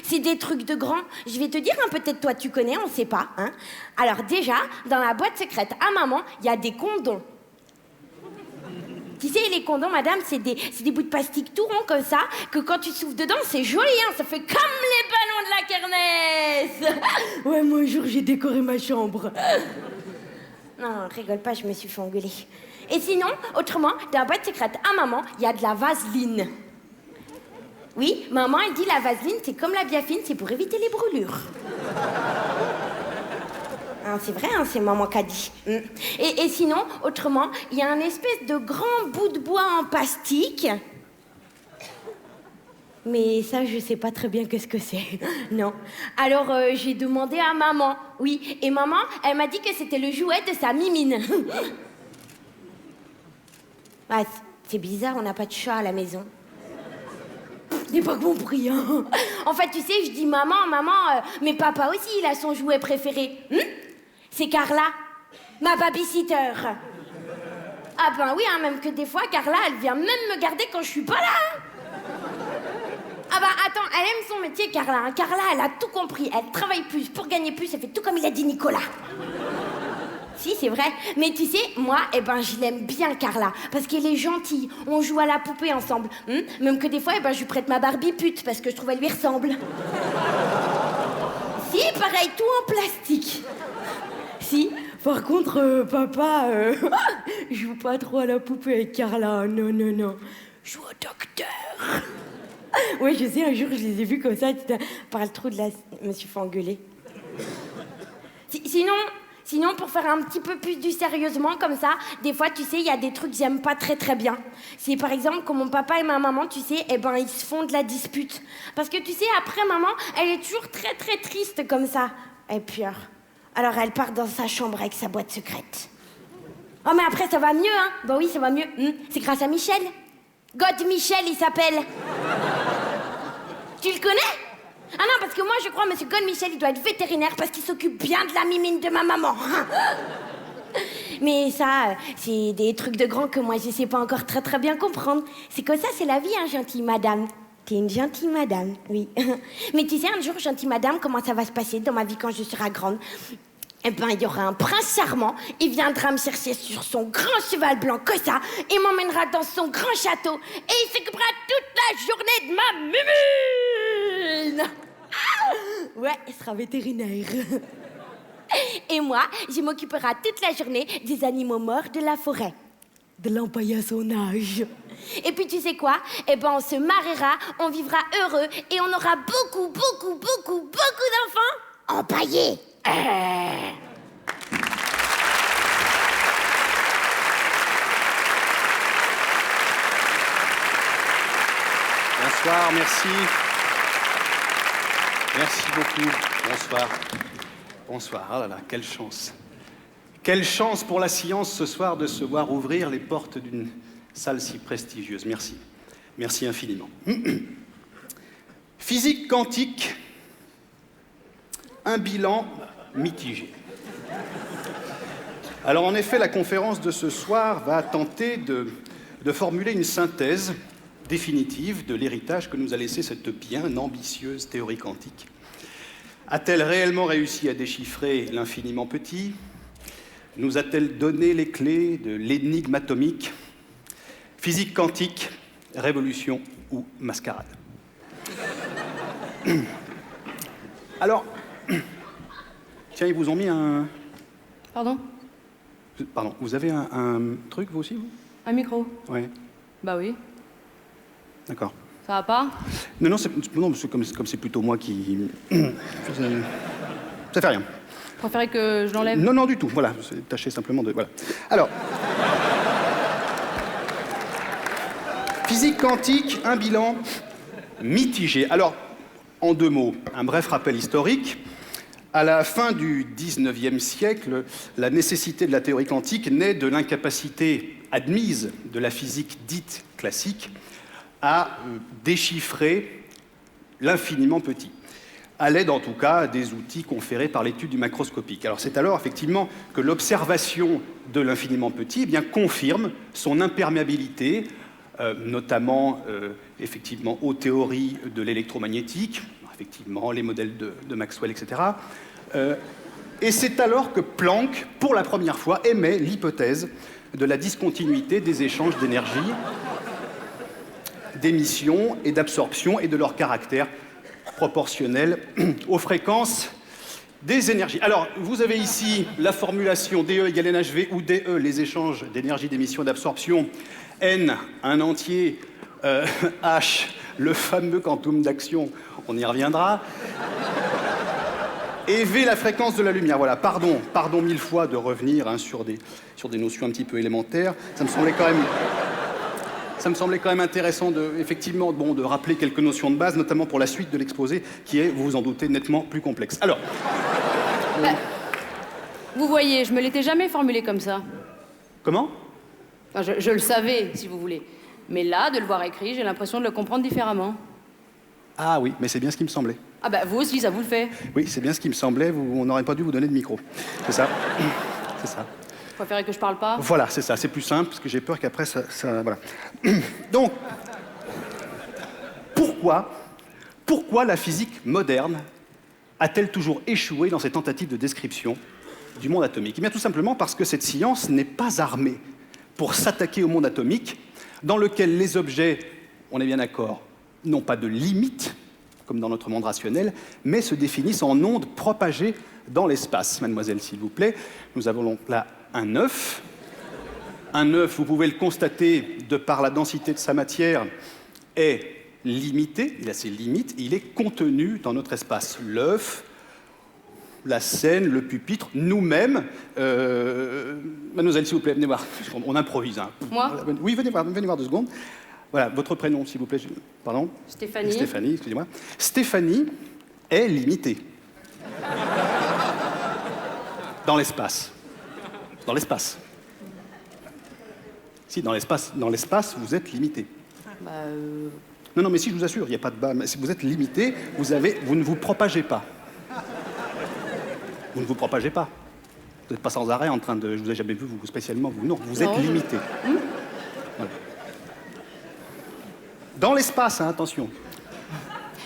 C'est des trucs de grands. Je vais te dire, hein, peut-être toi tu connais, on sait pas. Hein. Alors déjà, dans la boîte secrète à maman, il y a des condoms. Tu sais, les condoms, madame, c'est des bouts de plastique tout ronds comme ça, que quand tu souffles dedans, c'est joli, hein, ça fait comme les ballons de la kermesse. Ouais, moi un jour, j'ai décoré ma chambre. Non, rigole pas, je me suis fait engueuler. Et sinon, autrement, dans la boîte secrète à maman, il y a de la vaseline. Oui, maman, elle dit la vaseline, c'est comme la biafine, c'est pour éviter les brûlures. Ah, c'est vrai, hein, c'est maman qui a dit. Et sinon, autrement, il y a un espèce de grand bout de bois en plastique. Mais ça, je sais pas très bien qu'est-ce que c'est. Non. Alors, j'ai demandé à maman. Oui, et maman, elle m'a dit que c'était le jouet de sa mimine. Ah, c'est bizarre, on n'a pas de chat à la maison. J'ai pas compris, hein. En fait, tu sais, je dis maman, mais papa aussi, il a son jouet préféré. C'est Carla, ma babysitter. Ah ben oui, hein, même que des fois, Carla, elle vient même me garder quand je suis pas là. Ah ben attends, elle aime son métier, Carla. Hein. Carla, elle a tout compris. Elle travaille plus pour gagner plus, elle fait tout comme il a dit Nicolas. Si, c'est vrai. Mais tu sais, moi, je l'aime bien, Carla. Parce qu'elle est gentille. On joue à la poupée ensemble. Même que des fois, je lui prête ma Barbie pute parce que je trouve qu'elle lui ressemble. Si, pareil, tout en plastique. Si, par contre, papa, joue pas trop à la poupée avec Carla. Non. Joue au docteur. Ouais, je sais, un jour, je les ai vus comme ça. Tu parles trop de la... Je me suis fait engueuler. Sinon, pour faire un petit peu plus du sérieusement comme ça, des fois, tu sais, il y a des trucs que j'aime pas très bien. C'est par exemple quand mon papa et ma maman, tu sais, ils se font de la dispute. Parce que tu sais, après, maman, elle est toujours très triste comme ça. Elle pleure. Alors elle part dans sa chambre avec sa boîte secrète. Oh, mais après, ça va mieux, hein. Bah oui, ça va mieux. C'est grâce à Michel. God Michel, il s'appelle. Tu le connais? Ah non, parce que moi, je crois, monsieur God Michel, il doit être vétérinaire parce qu'il s'occupe bien de la mimine de ma maman. Mais ça, c'est des trucs de grands que moi, je sais pas encore très bien comprendre. C'est comme ça, c'est la vie, hein, gentille madame. T'es une gentille madame, oui. Mais tu sais, un jour, gentille madame, comment ça va se passer dans ma vie quand je serai grande? Il y aura un prince charmant, il viendra me chercher sur son grand cheval blanc que ça, et m'emmènera dans son grand château, et il s'occupera toute la journée de ma mimine. Ouais, il sera vétérinaire. Et moi, je m'occuperai toute la journée des animaux morts de la forêt. De l'empaillassonnage. Et puis tu sais quoi? On se mariera, on vivra heureux, et on aura beaucoup d'enfants empaillés. Bonsoir, merci. Merci beaucoup. Bonsoir. Bonsoir. Ah là là, quelle chance. Quelle chance pour la science ce soir de se voir ouvrir les portes d'une salle si prestigieuse. Merci. Merci infiniment. Physique quantique, un bilan mitigé. Alors en effet, la conférence de ce soir va tenter de formuler une synthèse définitive de l'héritage que nous a laissé cette bien ambitieuse théorie quantique. A-t-elle réellement réussi à déchiffrer l'infiniment petit? Nous a-t-elle donné les clés de l'énigme atomique? Physique quantique, révolution ou mascarade? Alors, tiens, ils vous ont mis un... Pardon? Pardon, vous avez un truc, vous aussi, vous? Un micro? Ouais, Bah oui. d'accord. Ça va pas? Non, comme c'est plutôt moi qui... Ça fait rien. Vous préférez que je l'enlève? Non, du tout, voilà, c'est tâché simplement de... Voilà. Alors... Physique quantique, un bilan mitigé. Alors, en 2 mots, un bref rappel historique. À la fin du XIXe siècle, la nécessité de la théorie quantique naît de l'incapacité admise de la physique dite classique à déchiffrer l'infiniment petit, à l'aide en tout cas des outils conférés par l'étude du macroscopique. Alors c'est alors effectivement que l'observation de l'infiniment petit confirme son imperméabilité, notamment effectivement aux théories de l'électromagnétique, effectivement les modèles de Maxwell, etc. Et c'est alors que Planck, pour la première fois, émet l'hypothèse de la discontinuité des échanges d'énergie, d'émission et d'absorption et de leur caractère proportionnel aux fréquences des énergies. Alors, vous avez ici la formulation DE égale NHV, où DE, les échanges d'énergie, d'émission et d'absorption, N, un entier, H, le fameux quantum d'action, on y reviendra, et V, la fréquence de la lumière. Voilà, pardon 1000 fois de revenir sur des notions un petit peu élémentaires. Ça me semblait quand même intéressant de rappeler quelques notions de base, notamment pour la suite de l'exposé, qui est, vous vous en doutez, nettement plus complexe. Alors... Vous voyez, je me l'étais jamais formulé comme ça. Comment? Enfin, je le savais, si vous voulez. Mais là, de le voir écrit, j'ai l'impression de le comprendre différemment. Ah oui, mais c'est bien ce qui me semblait. Ah bah, vous aussi, ça vous le fait. Oui, c'est bien ce qui me semblait, on n'aurait pas dû vous donner de micro. C'est ça. C'est ça. Vous préférez que je parle pas? Voilà, c'est ça, c'est plus simple, parce que j'ai peur qu'après, ça... Voilà. Donc, pourquoi la physique moderne a-t-elle toujours échoué dans ses tentatives de description du monde atomique? Eh bien, tout simplement parce que cette science n'est pas armée pour s'attaquer au monde atomique, dans lequel les objets, on est bien d'accord, n'ont pas de limite, comme dans notre monde rationnel, mais se définissent en ondes propagées dans l'espace. Mademoiselle, s'il vous plaît, nous avons donc là un œuf. Un œuf, vous pouvez le constater, de par la densité de sa matière, est limité, il a ses limites, et il est contenu dans notre espace. L'œuf, la scène, le pupitre, nous-mêmes. Mademoiselle, s'il vous plaît, venez voir. On improvise. Hein. Moi? Oui, venez voir 2 secondes. Voilà, votre prénom, s'il vous plaît. Pardon? Stéphanie. Stéphanie, excusez-moi. Stéphanie est limitée. Dans l'espace. Dans l'espace. Si, dans l'espace, vous êtes limité. Non, mais si, je vous assure, il n'y a pas de bas. Mais si vous êtes limité, vous ne vous propagez pas. Vous ne vous propagez pas. Vous n'êtes pas sans arrêt en train de... Je vous ai jamais vu, vous spécialement, vous. Non, vous êtes limité. Voilà. Dans l'espace, hein, attention.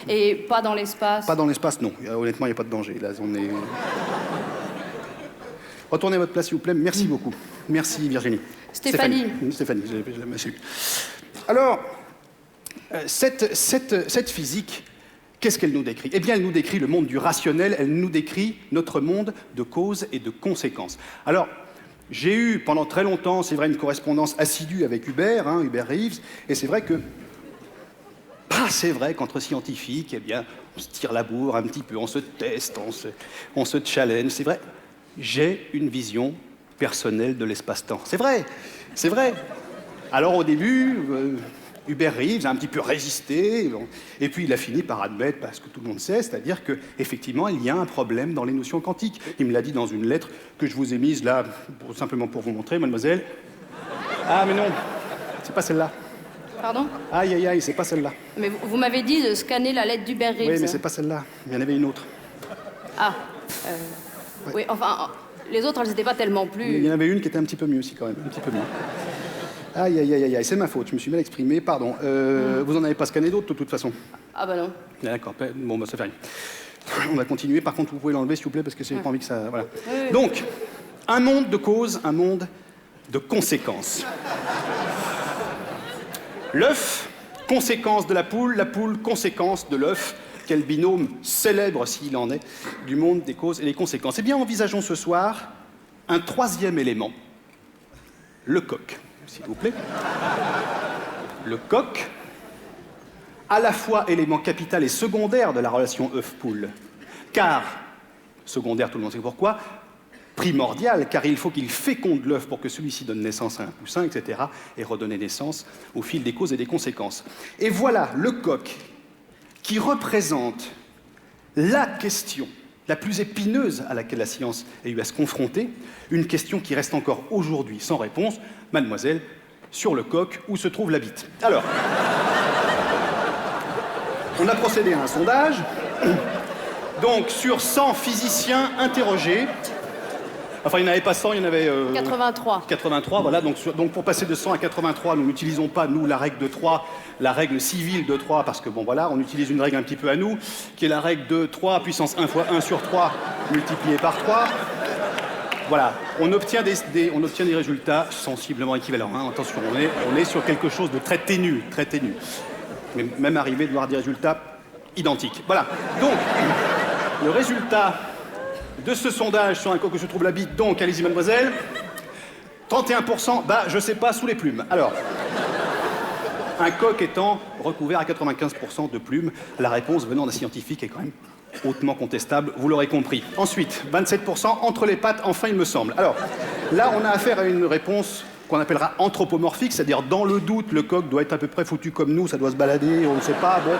Et pas dans l'espace? Pas dans l'espace, non. Honnêtement, il n'y a pas de danger. Là, on est... Retournez à votre place, s'il vous plaît. Merci beaucoup. Merci, Virginie. Stéphanie, je me suis... Alors, cette physique, qu'est-ce qu'elle nous décrit? Eh bien, elle nous décrit le monde du rationnel, elle nous décrit notre monde de causes et de conséquences. Alors, j'ai eu pendant très longtemps, c'est vrai, une correspondance assidue avec Hubert Reeves, et c'est vrai que c'est vrai qu'entre scientifiques, eh bien, on se tire la bourre un petit peu, on se teste, on se challenge. C'est vrai, j'ai une vision personnelle de l'espace-temps. C'est vrai. Alors au début, Hubert Reeves a un petit peu résisté, et puis il a fini par admettre, parce que tout le monde sait, c'est-à-dire qu'effectivement, il y a un problème dans les notions quantiques. Il me l'a dit dans une lettre que je vous ai mise là, simplement pour vous montrer, mademoiselle. Ah, mais non, c'est pas celle-là. Pardon? Aïe, c'est pas celle-là. Mais vous m'avez dit de scanner la lettre d'Hubert Reeves. Oui, mais c'est pas celle-là. Il y en avait une autre. Ah. Oui, enfin, les autres, elles n'étaient pas tellement plus... Il y en avait une qui était un petit peu mieux aussi, quand même. Un petit peu mieux. Aïe, c'est ma faute. Je me suis mal exprimé. Pardon. Vous en avez pas scanné d'autres, de toute façon? Ah bah non. D'accord. Bon, bah ça fait rien. On va continuer. Par contre, vous pouvez l'enlever, s'il vous plaît, parce que j'ai pas envie que ça... Voilà. Oui. Donc, un monde de causes, un monde de conséquences. L'œuf, conséquence de la poule, conséquence de l'œuf. Quel binôme célèbre, s'il en est, du monde des causes et des conséquences. Eh bien, envisageons ce soir un troisième élément le coq, s'il vous plaît. Le coq, à la fois élément capital et secondaire de la relation œuf-poule. Car, secondaire, tout le monde sait pourquoi, primordial, car il faut qu'il féconde l'œuf pour que celui-ci donne naissance à un poussin, etc., et redonner naissance au fil des causes et des conséquences. Et voilà le coq qui représente la question la plus épineuse à laquelle la science a eu à se confronter, une question qui reste encore aujourd'hui sans réponse. Mademoiselle, sur le coq, où se trouve la bite? Alors, on a procédé à un sondage. Donc, sur 100 physiciens interrogés, enfin, il n'y en avait pas 100, il y en avait... 83. 83, voilà. Donc, pour passer de 100 à 83, nous n'utilisons pas, nous, la règle de 3, la règle civile de 3, parce que, bon, voilà, on utilise une règle un petit peu à nous, qui est la règle de 3 puissance 1 fois 1 sur 3 multiplié par 3. Voilà, on obtient des résultats sensiblement équivalents. Hein. Attention, on est sur quelque chose de très ténu, très ténu. Mais même arrivé de voir des résultats identiques. Voilà, donc, le résultat de ce sondage sur un coq où se trouve la bite, donc, allez-y mademoiselle, 31%, bah, je sais pas, sous les plumes. Alors, un coq étant recouvert à 95% de plumes, la réponse venant d'un scientifique est quand même hautement contestable, vous l'aurez compris. Ensuite, 27% entre les pattes, enfin il me semble. Alors, là, on a affaire à une réponse qu'on appellera anthropomorphique, c'est-à-dire dans le doute, le coq doit être à peu près foutu comme nous, ça doit se balader, on ne sait pas, bon...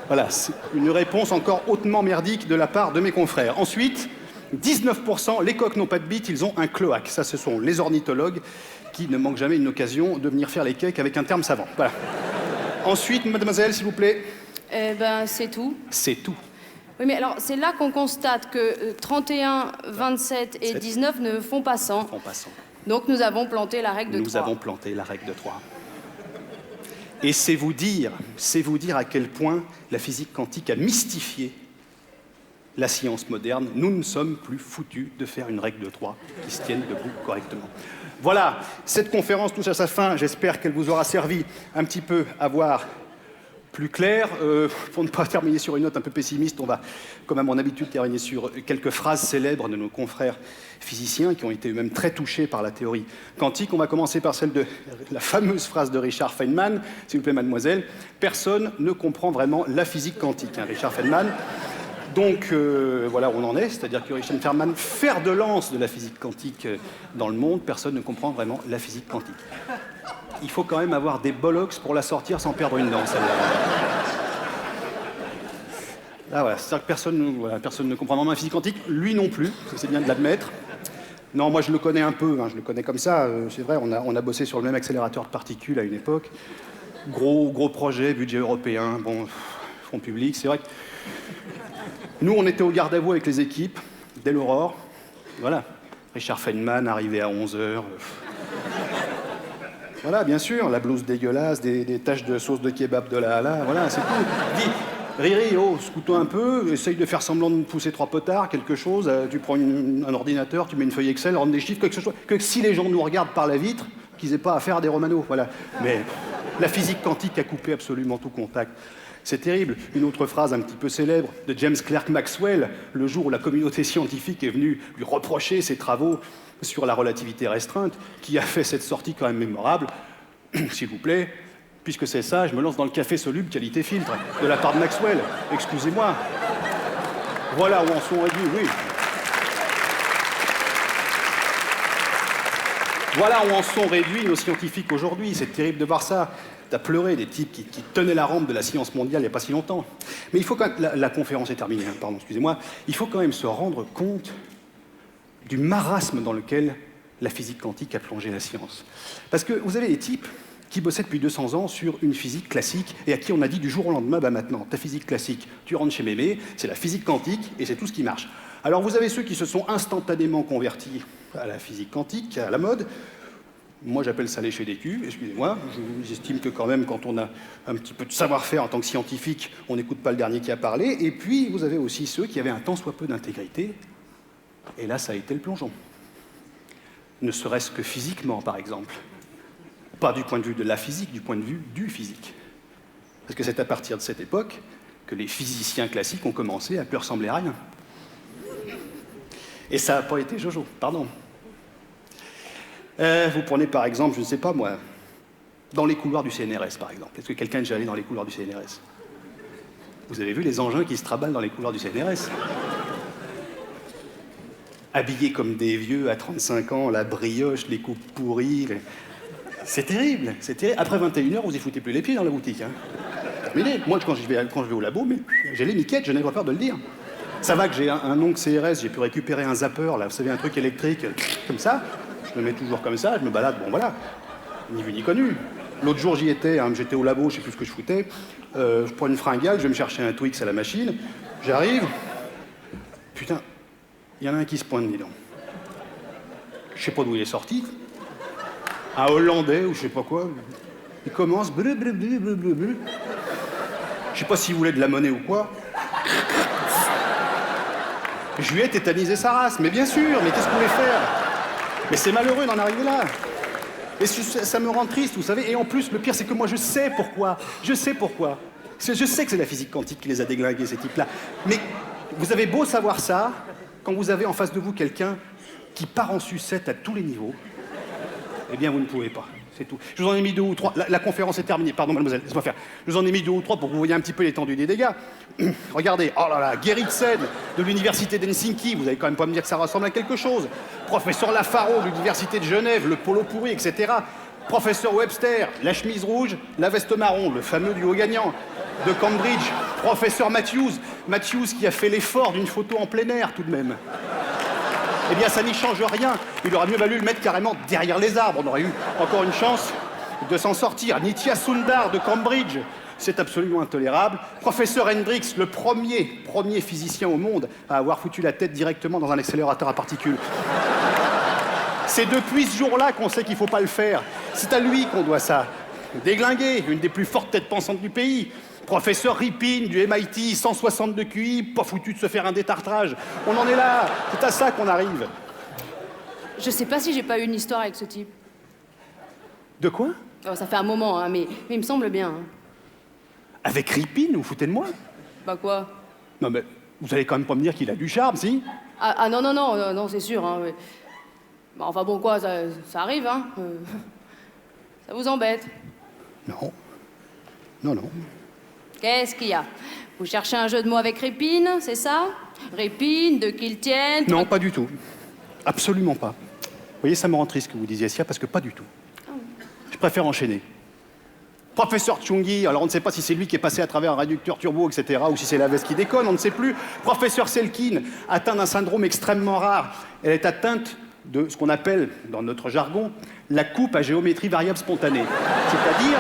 Voilà, c'est une réponse encore hautement merdique de la part de mes confrères. Ensuite, 19%, les coqs n'ont pas de bite, ils ont un cloaque. Ça, ce sont les ornithologues qui ne manquent jamais une occasion de venir faire les cakes avec un terme savant. Voilà. Ensuite, mademoiselle, s'il vous plaît. Eh ben, c'est tout. C'est tout. Oui, mais alors, c'est là qu'on constate que 31, 27 et 19 ne font pas 100. Donc, nous avons planté la règle de 3. Nous avons planté la règle de 3. Et c'est vous dire à quel point la physique quantique a mystifié la science moderne. Nous ne sommes plus foutus de faire une règle de 3 qui se tienne debout correctement. Voilà, cette conférence touche à sa fin. J'espère qu'elle vous aura servi un petit peu à voir plus clair. Pour ne pas terminer sur une note un peu pessimiste, on va, comme à mon habitude, terminer sur quelques phrases célèbres de nos confrères physiciens qui ont été eux-mêmes très touchés par la théorie quantique. On va commencer par celle de la fameuse phrase de Richard Feynman, s'il vous plaît, mademoiselle. Personne ne comprend vraiment la physique quantique, hein, Richard Feynman. Donc, voilà où on en est, c'est-à-dire que Richard Feynman, fer de lance de la physique quantique dans le monde, personne ne comprend vraiment la physique quantique. Il faut quand même avoir des bollocks pour la sortir sans perdre une dent, celle-là. Ah voilà, c'est-à-dire que personne ne comprend vraiment la physique quantique, lui non plus, c'est bien de l'admettre. Non, moi je le connais un peu, hein, je le connais comme ça, c'est vrai, on a bossé sur le même accélérateur de particules à une époque. Gros projet, budget européen, bon, fonds publics, c'est vrai que... Nous, on était au garde à vous avec les équipes, dès l'aurore, voilà. Richard Feynman arrivé à 11h... Voilà, bien sûr, la blouse dégueulasse, des taches de sauce de kebab de la hala, voilà, c'est tout. Dis, Riri, oh, scoute-toi un peu, essaye de faire semblant de pousser 3 potards, quelque chose, tu prends un ordinateur, tu mets une feuille Excel, rentre des chiffres, quelque chose, que si les gens nous regardent par la vitre, qu'ils aient pas affaire à des romanos, voilà. Mais la physique quantique a coupé absolument tout contact. C'est terrible. Une autre phrase un petit peu célèbre de James Clerk Maxwell, le jour où la communauté scientifique est venue lui reprocher ses travaux sur la relativité restreinte, qui a fait cette sortie quand même mémorable. S'il vous plaît, puisque c'est ça, je me lance dans le café soluble qualité filtre, de la part de Maxwell. Excusez-moi. Voilà où en sont réduits, oui. Voilà où en sont réduits nos scientifiques aujourd'hui. C'est terrible de voir ça. T'as pleuré des types qui tenaient la rampe de la science mondiale il n'y a pas si longtemps. Mais il faut quand même... La conférence est terminée, hein, pardon, excusez-moi. Il faut quand même se rendre compte du marasme dans lequel la physique quantique a plongé la science. Parce que vous avez des types qui bossaient depuis 200 ans sur une physique classique et à qui on a dit du jour au lendemain, bah maintenant, ta physique classique, tu rentres chez Mémé, c'est la physique quantique et c'est tout ce qui marche. Alors vous avez ceux qui se sont instantanément convertis à la physique quantique, à la mode. Moi, j'appelle ça lécher des culs, excusez-moi. J'estime que quand même, quand on a un petit peu de savoir-faire en tant que scientifique, on n'écoute pas le dernier qui a parlé. Et puis, vous avez aussi ceux qui avaient un tant soit peu d'intégrité. Et là, ça a été le plongeon. Ne serait-ce que physiquement, par exemple. Pas du point de vue de la physique, du point de vue du physique. Parce que c'est à partir de cette époque que les physiciens classiques ont commencé à plus ressembler à rien. Et ça n'a pas été Jojo, pardon. Vous prenez par exemple, je ne sais pas moi, dans les couloirs du CNRS par exemple. Est-ce que quelqu'un est déjà allé dans les couloirs du CNRS? Vous avez vu les engins qui se traballent dans les couloirs du CNRS? Habillés comme des vieux à 35 ans, la brioche, les coupes pourries. C'est terrible, c'est terrible. Après 21h, vous y foutez plus les pieds dans la boutique. Hein. Terminé. Moi, quand je vais au labo, mais j'ai les miquettes, je n'ai pas peur de le dire. Ça va que j'ai un oncle CRS, j'ai pu récupérer un zapper, là, vous savez, un truc électrique, comme ça. Je me mets toujours comme ça, je me balade, bon voilà. Ni vu ni connu. L'autre jour, j'y étais, hein, j'étais au labo, je sais plus ce que je foutais. Je prends une fringale, je vais me chercher un Twix à la machine. J'arrive. Putain, il y en a un qui se pointe, dis donc. Je sais pas d'où il est sorti. Un Hollandais ou je sais pas quoi. Il commence. Je sais pas s'il voulait de la monnaie ou quoi. Je lui ai tétanisé sa race, mais bien sûr, mais qu'est-ce qu'on voulait faire? Mais c'est malheureux d'en arriver là. Et ça me rend triste, vous savez. Et en plus, le pire, c'est que moi, je sais pourquoi. Je sais pourquoi. Je sais que c'est la physique quantique qui les a déglingués, ces types-là. Mais vous avez beau savoir ça, quand vous avez en face de vous quelqu'un qui part en sucette à tous les niveaux, eh bien, vous ne pouvez pas. C'est tout. Je vous en ai mis 2 ou 3. La conférence est terminée. Pardon, mademoiselle, laissez-moi faire. Je vous en ai mis 2 ou 3 pour que vous voyez un petit peu l'étendue des dégâts. Regardez. Oh là là, Gerritsen de l'université d'Helsinki. Vous allez quand même pas me dire que ça ressemble à quelque chose. Professeur Lafaro de l'université de Genève, le polo pourri, etc. Professeur Webster, la chemise rouge, la veste marron, le fameux duo gagnant de Cambridge. Professeur Matthews qui a fait l'effort d'une photo en plein air tout de même. Eh bien, ça n'y change rien. Il aurait mieux valu le mettre carrément derrière les arbres. On aurait eu encore une chance de s'en sortir. Nitya Sundar de Cambridge, c'est absolument intolérable. Professeur Hendrix, le premier physicien au monde à avoir foutu la tête directement dans un accélérateur à particules. C'est depuis ce jour-là qu'on sait qu'il ne faut pas le faire. C'est à lui qu'on doit ça. Déglingué, une des plus fortes têtes pensantes du pays. Professeur Ripin du MIT, 162 QI, pas foutu de se faire un détartrage. On en est là, c'est à ça qu'on arrive. Je sais pas si j'ai pas eu une histoire avec ce type. De quoi? Oh, ça fait un moment, hein, mais il me semble bien. Hein. Avec Ripin, vous foutez de moi? Bah quoi? Non mais, vous allez quand même pas me dire qu'il a du charme, si? Ah non, c'est sûr. Hein, mais... bah, enfin bon, quoi, ça arrive, hein. Ça vous embête? Non. Qu'est-ce qu'il y a? Vous cherchez un jeu de mots avec Ripin, c'est ça? Ripin, de qui le tienne? Non, pas du tout. Absolument pas. Vous voyez, ça me rend triste que vous disiez ça, parce que pas du tout. Je préfère enchaîner. Professeur Tchungi, alors on ne sait pas si c'est lui qui est passé à travers un réducteur turbo, etc., ou si c'est la veste qui déconne, on ne sait plus. Professeur Selkin, atteint d'un syndrome extrêmement rare. Elle est atteinte de ce qu'on appelle, dans notre jargon, la coupe à géométrie variable spontanée. C'est-à-dire...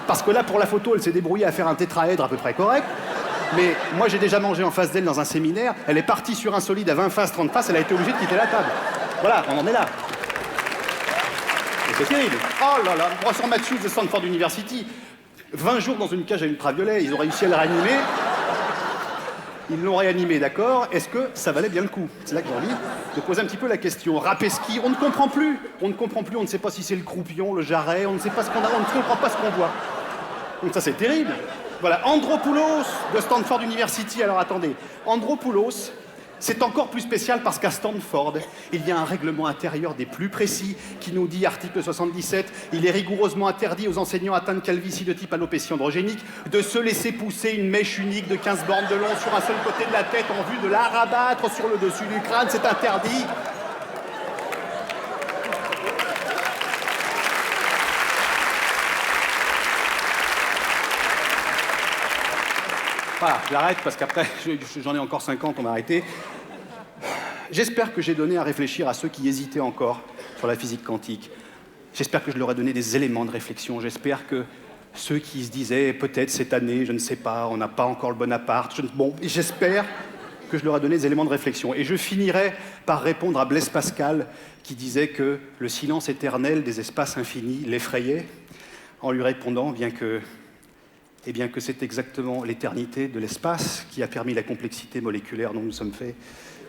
Parce que là, pour la photo, elle s'est débrouillée à faire un tétraèdre à peu près correct. Mais moi, j'ai déjà mangé en face d'elle dans un séminaire. Elle est partie sur un solide à 20 faces, 30 faces. Elle a été obligée de quitter la table. Voilà, on en est là. Et c'est terrible. Oh là là, professeur Matthews de Stanford University. 20 jours dans une cage à ultraviolet. Ils ont réussi à le réanimer. Ils l'ont réanimé, d'accord. Est-ce que ça valait bien le coup? C'est là que j'ai envie de poser un petit peu la question. Rapeski, on ne comprend plus. On ne sait pas si c'est le croupion, le jarret, on ne sait pas ce qu'on a, on ne comprend pas ce qu'on voit. Donc ça, c'est terrible. Voilà, Andropoulos de Stanford University. Alors attendez, Andropoulos, c'est encore plus spécial parce qu'à Stanford, il y a un règlement intérieur des plus précis qui nous dit, article 77, il est rigoureusement interdit aux enseignants atteints de calvitie de type alopécie androgénique de se laisser pousser une mèche unique de 15 bornes de long sur un seul côté de la tête en vue de la rabattre sur le dessus du crâne. C'est interdit. Voilà, j'arrête parce qu'après, j'en ai encore 50, on va arrêter. J'espère que j'ai donné à réfléchir à ceux qui hésitaient encore sur la physique quantique. J'espère que je leur ai donné des éléments de réflexion. J'espère que ceux qui se disaient, peut-être cette année, je ne sais pas, on n'a pas encore le bon appart. Bon, j'espère que je leur ai donné des éléments de réflexion. Et je finirai par répondre à Blaise Pascal, qui disait que le silence éternel des espaces infinis l'effrayait, en lui répondant, bien que c'est exactement l'éternité de l'espace qui a permis la complexité moléculaire dont nous sommes faits.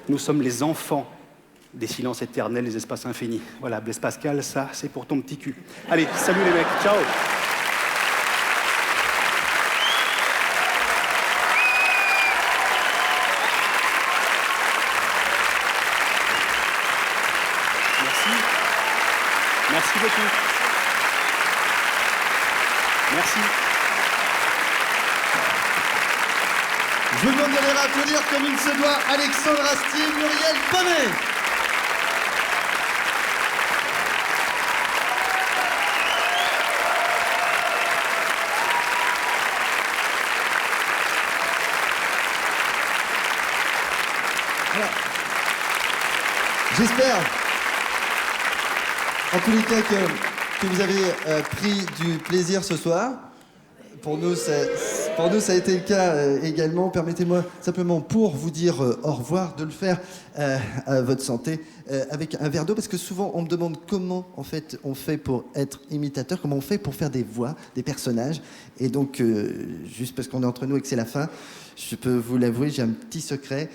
Nous sommes les enfants des silences éternels des espaces infinis. Voilà, Blaise Pascal, ça, c'est pour ton petit cul. Allez, salut les mecs, ciao! Merci beaucoup. Merci. Je vous demande de les applaudir comme il se doit Alexandre Astier, Muriel Bonnet. Alors, j'espère, en tous les cas, que vous avez pris du plaisir ce soir. Pour nous, ça a été le cas également. Permettez-moi simplement, pour vous dire au revoir, de le faire à votre santé avec un verre d'eau, parce que souvent on me demande comment en fait on fait pour être imitateur, comment on fait pour faire des voix, des personnages. Et donc, juste parce qu'on est entre nous et que c'est la fin, je peux vous l'avouer, j'ai un petit secret.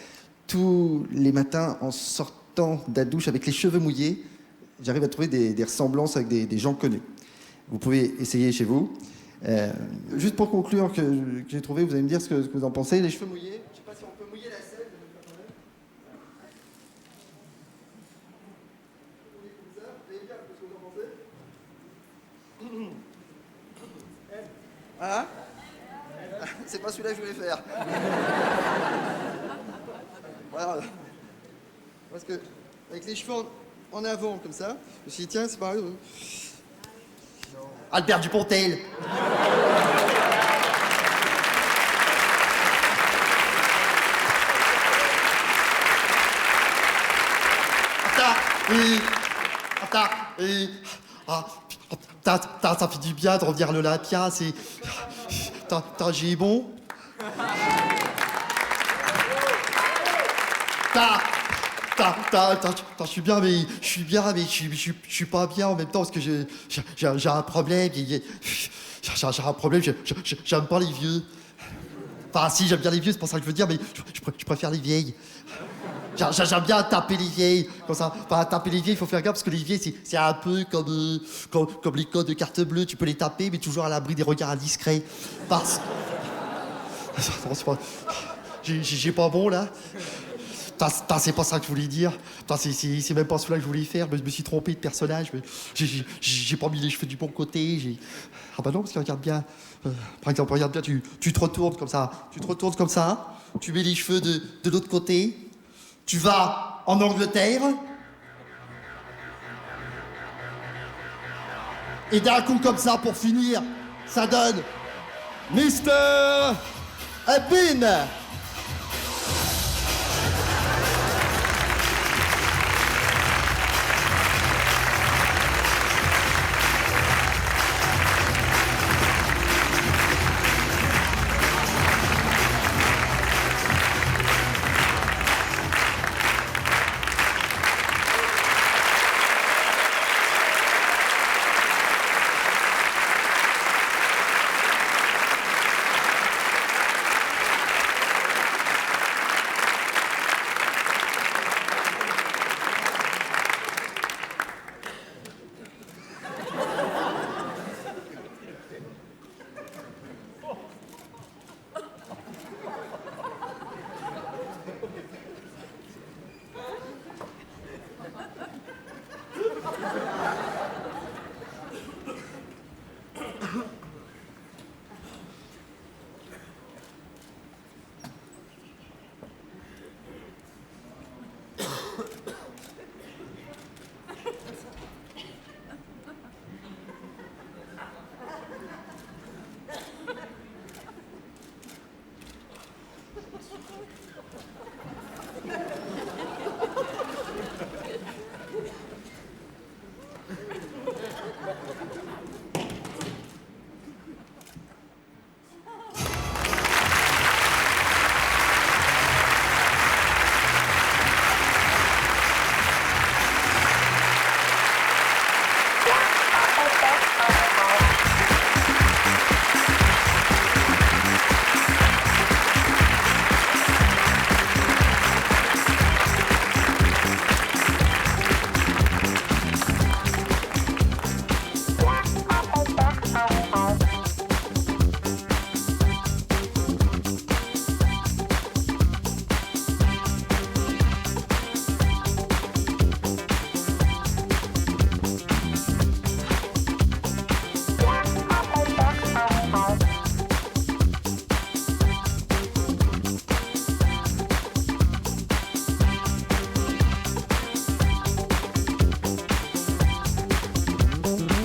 Tous les matins, en sortant de la douche avec les cheveux mouillés, j'arrive à trouver des ressemblances avec des gens connus. Vous pouvez essayer chez vous. Juste pour conclure, que j'ai trouvé, vous allez me dire ce que vous en pensez. Les cheveux mouillés, je sais pas si on peut mouiller la selle. Ah, c'est pas celui-là que je voulais faire. Voilà. Parce que avec les cheveux en avant comme ça, je me suis dit tiens, c'est pareil. Albert Dupontel. Ça fait du bien de revenir à l'Olympia, c'est... J'ai bon. Je suis bien, mais je suis pas bien en même temps parce que j'ai un problème. J'ai un problème, j'aime pas les vieux. Enfin, si, j'aime bien les vieux, c'est pas ça que je veux dire, mais je préfère les vieilles. J'aime bien taper les vieilles, comme ça. Enfin, taper les vieilles, il faut faire gaffe, parce que les vieilles, c'est un peu comme les codes de carte bleue. Tu peux les taper, mais toujours à l'abri des regards indiscrets. Parce que... J'ai pas bon, là. C'est pas ça que je voulais dire. C'est même pas celui-là que je voulais faire. Je me suis trompé de personnage. J'ai pas mis les cheveux du bon côté. Ah bah non, parce que regarde bien. Par exemple, regarde bien, tu te retournes comme ça. Tu te retournes comme ça. Tu mets les cheveux de l'autre côté. Tu vas en Angleterre. Et d'un coup, comme ça, pour finir, ça donne Mr. Bean. Merci.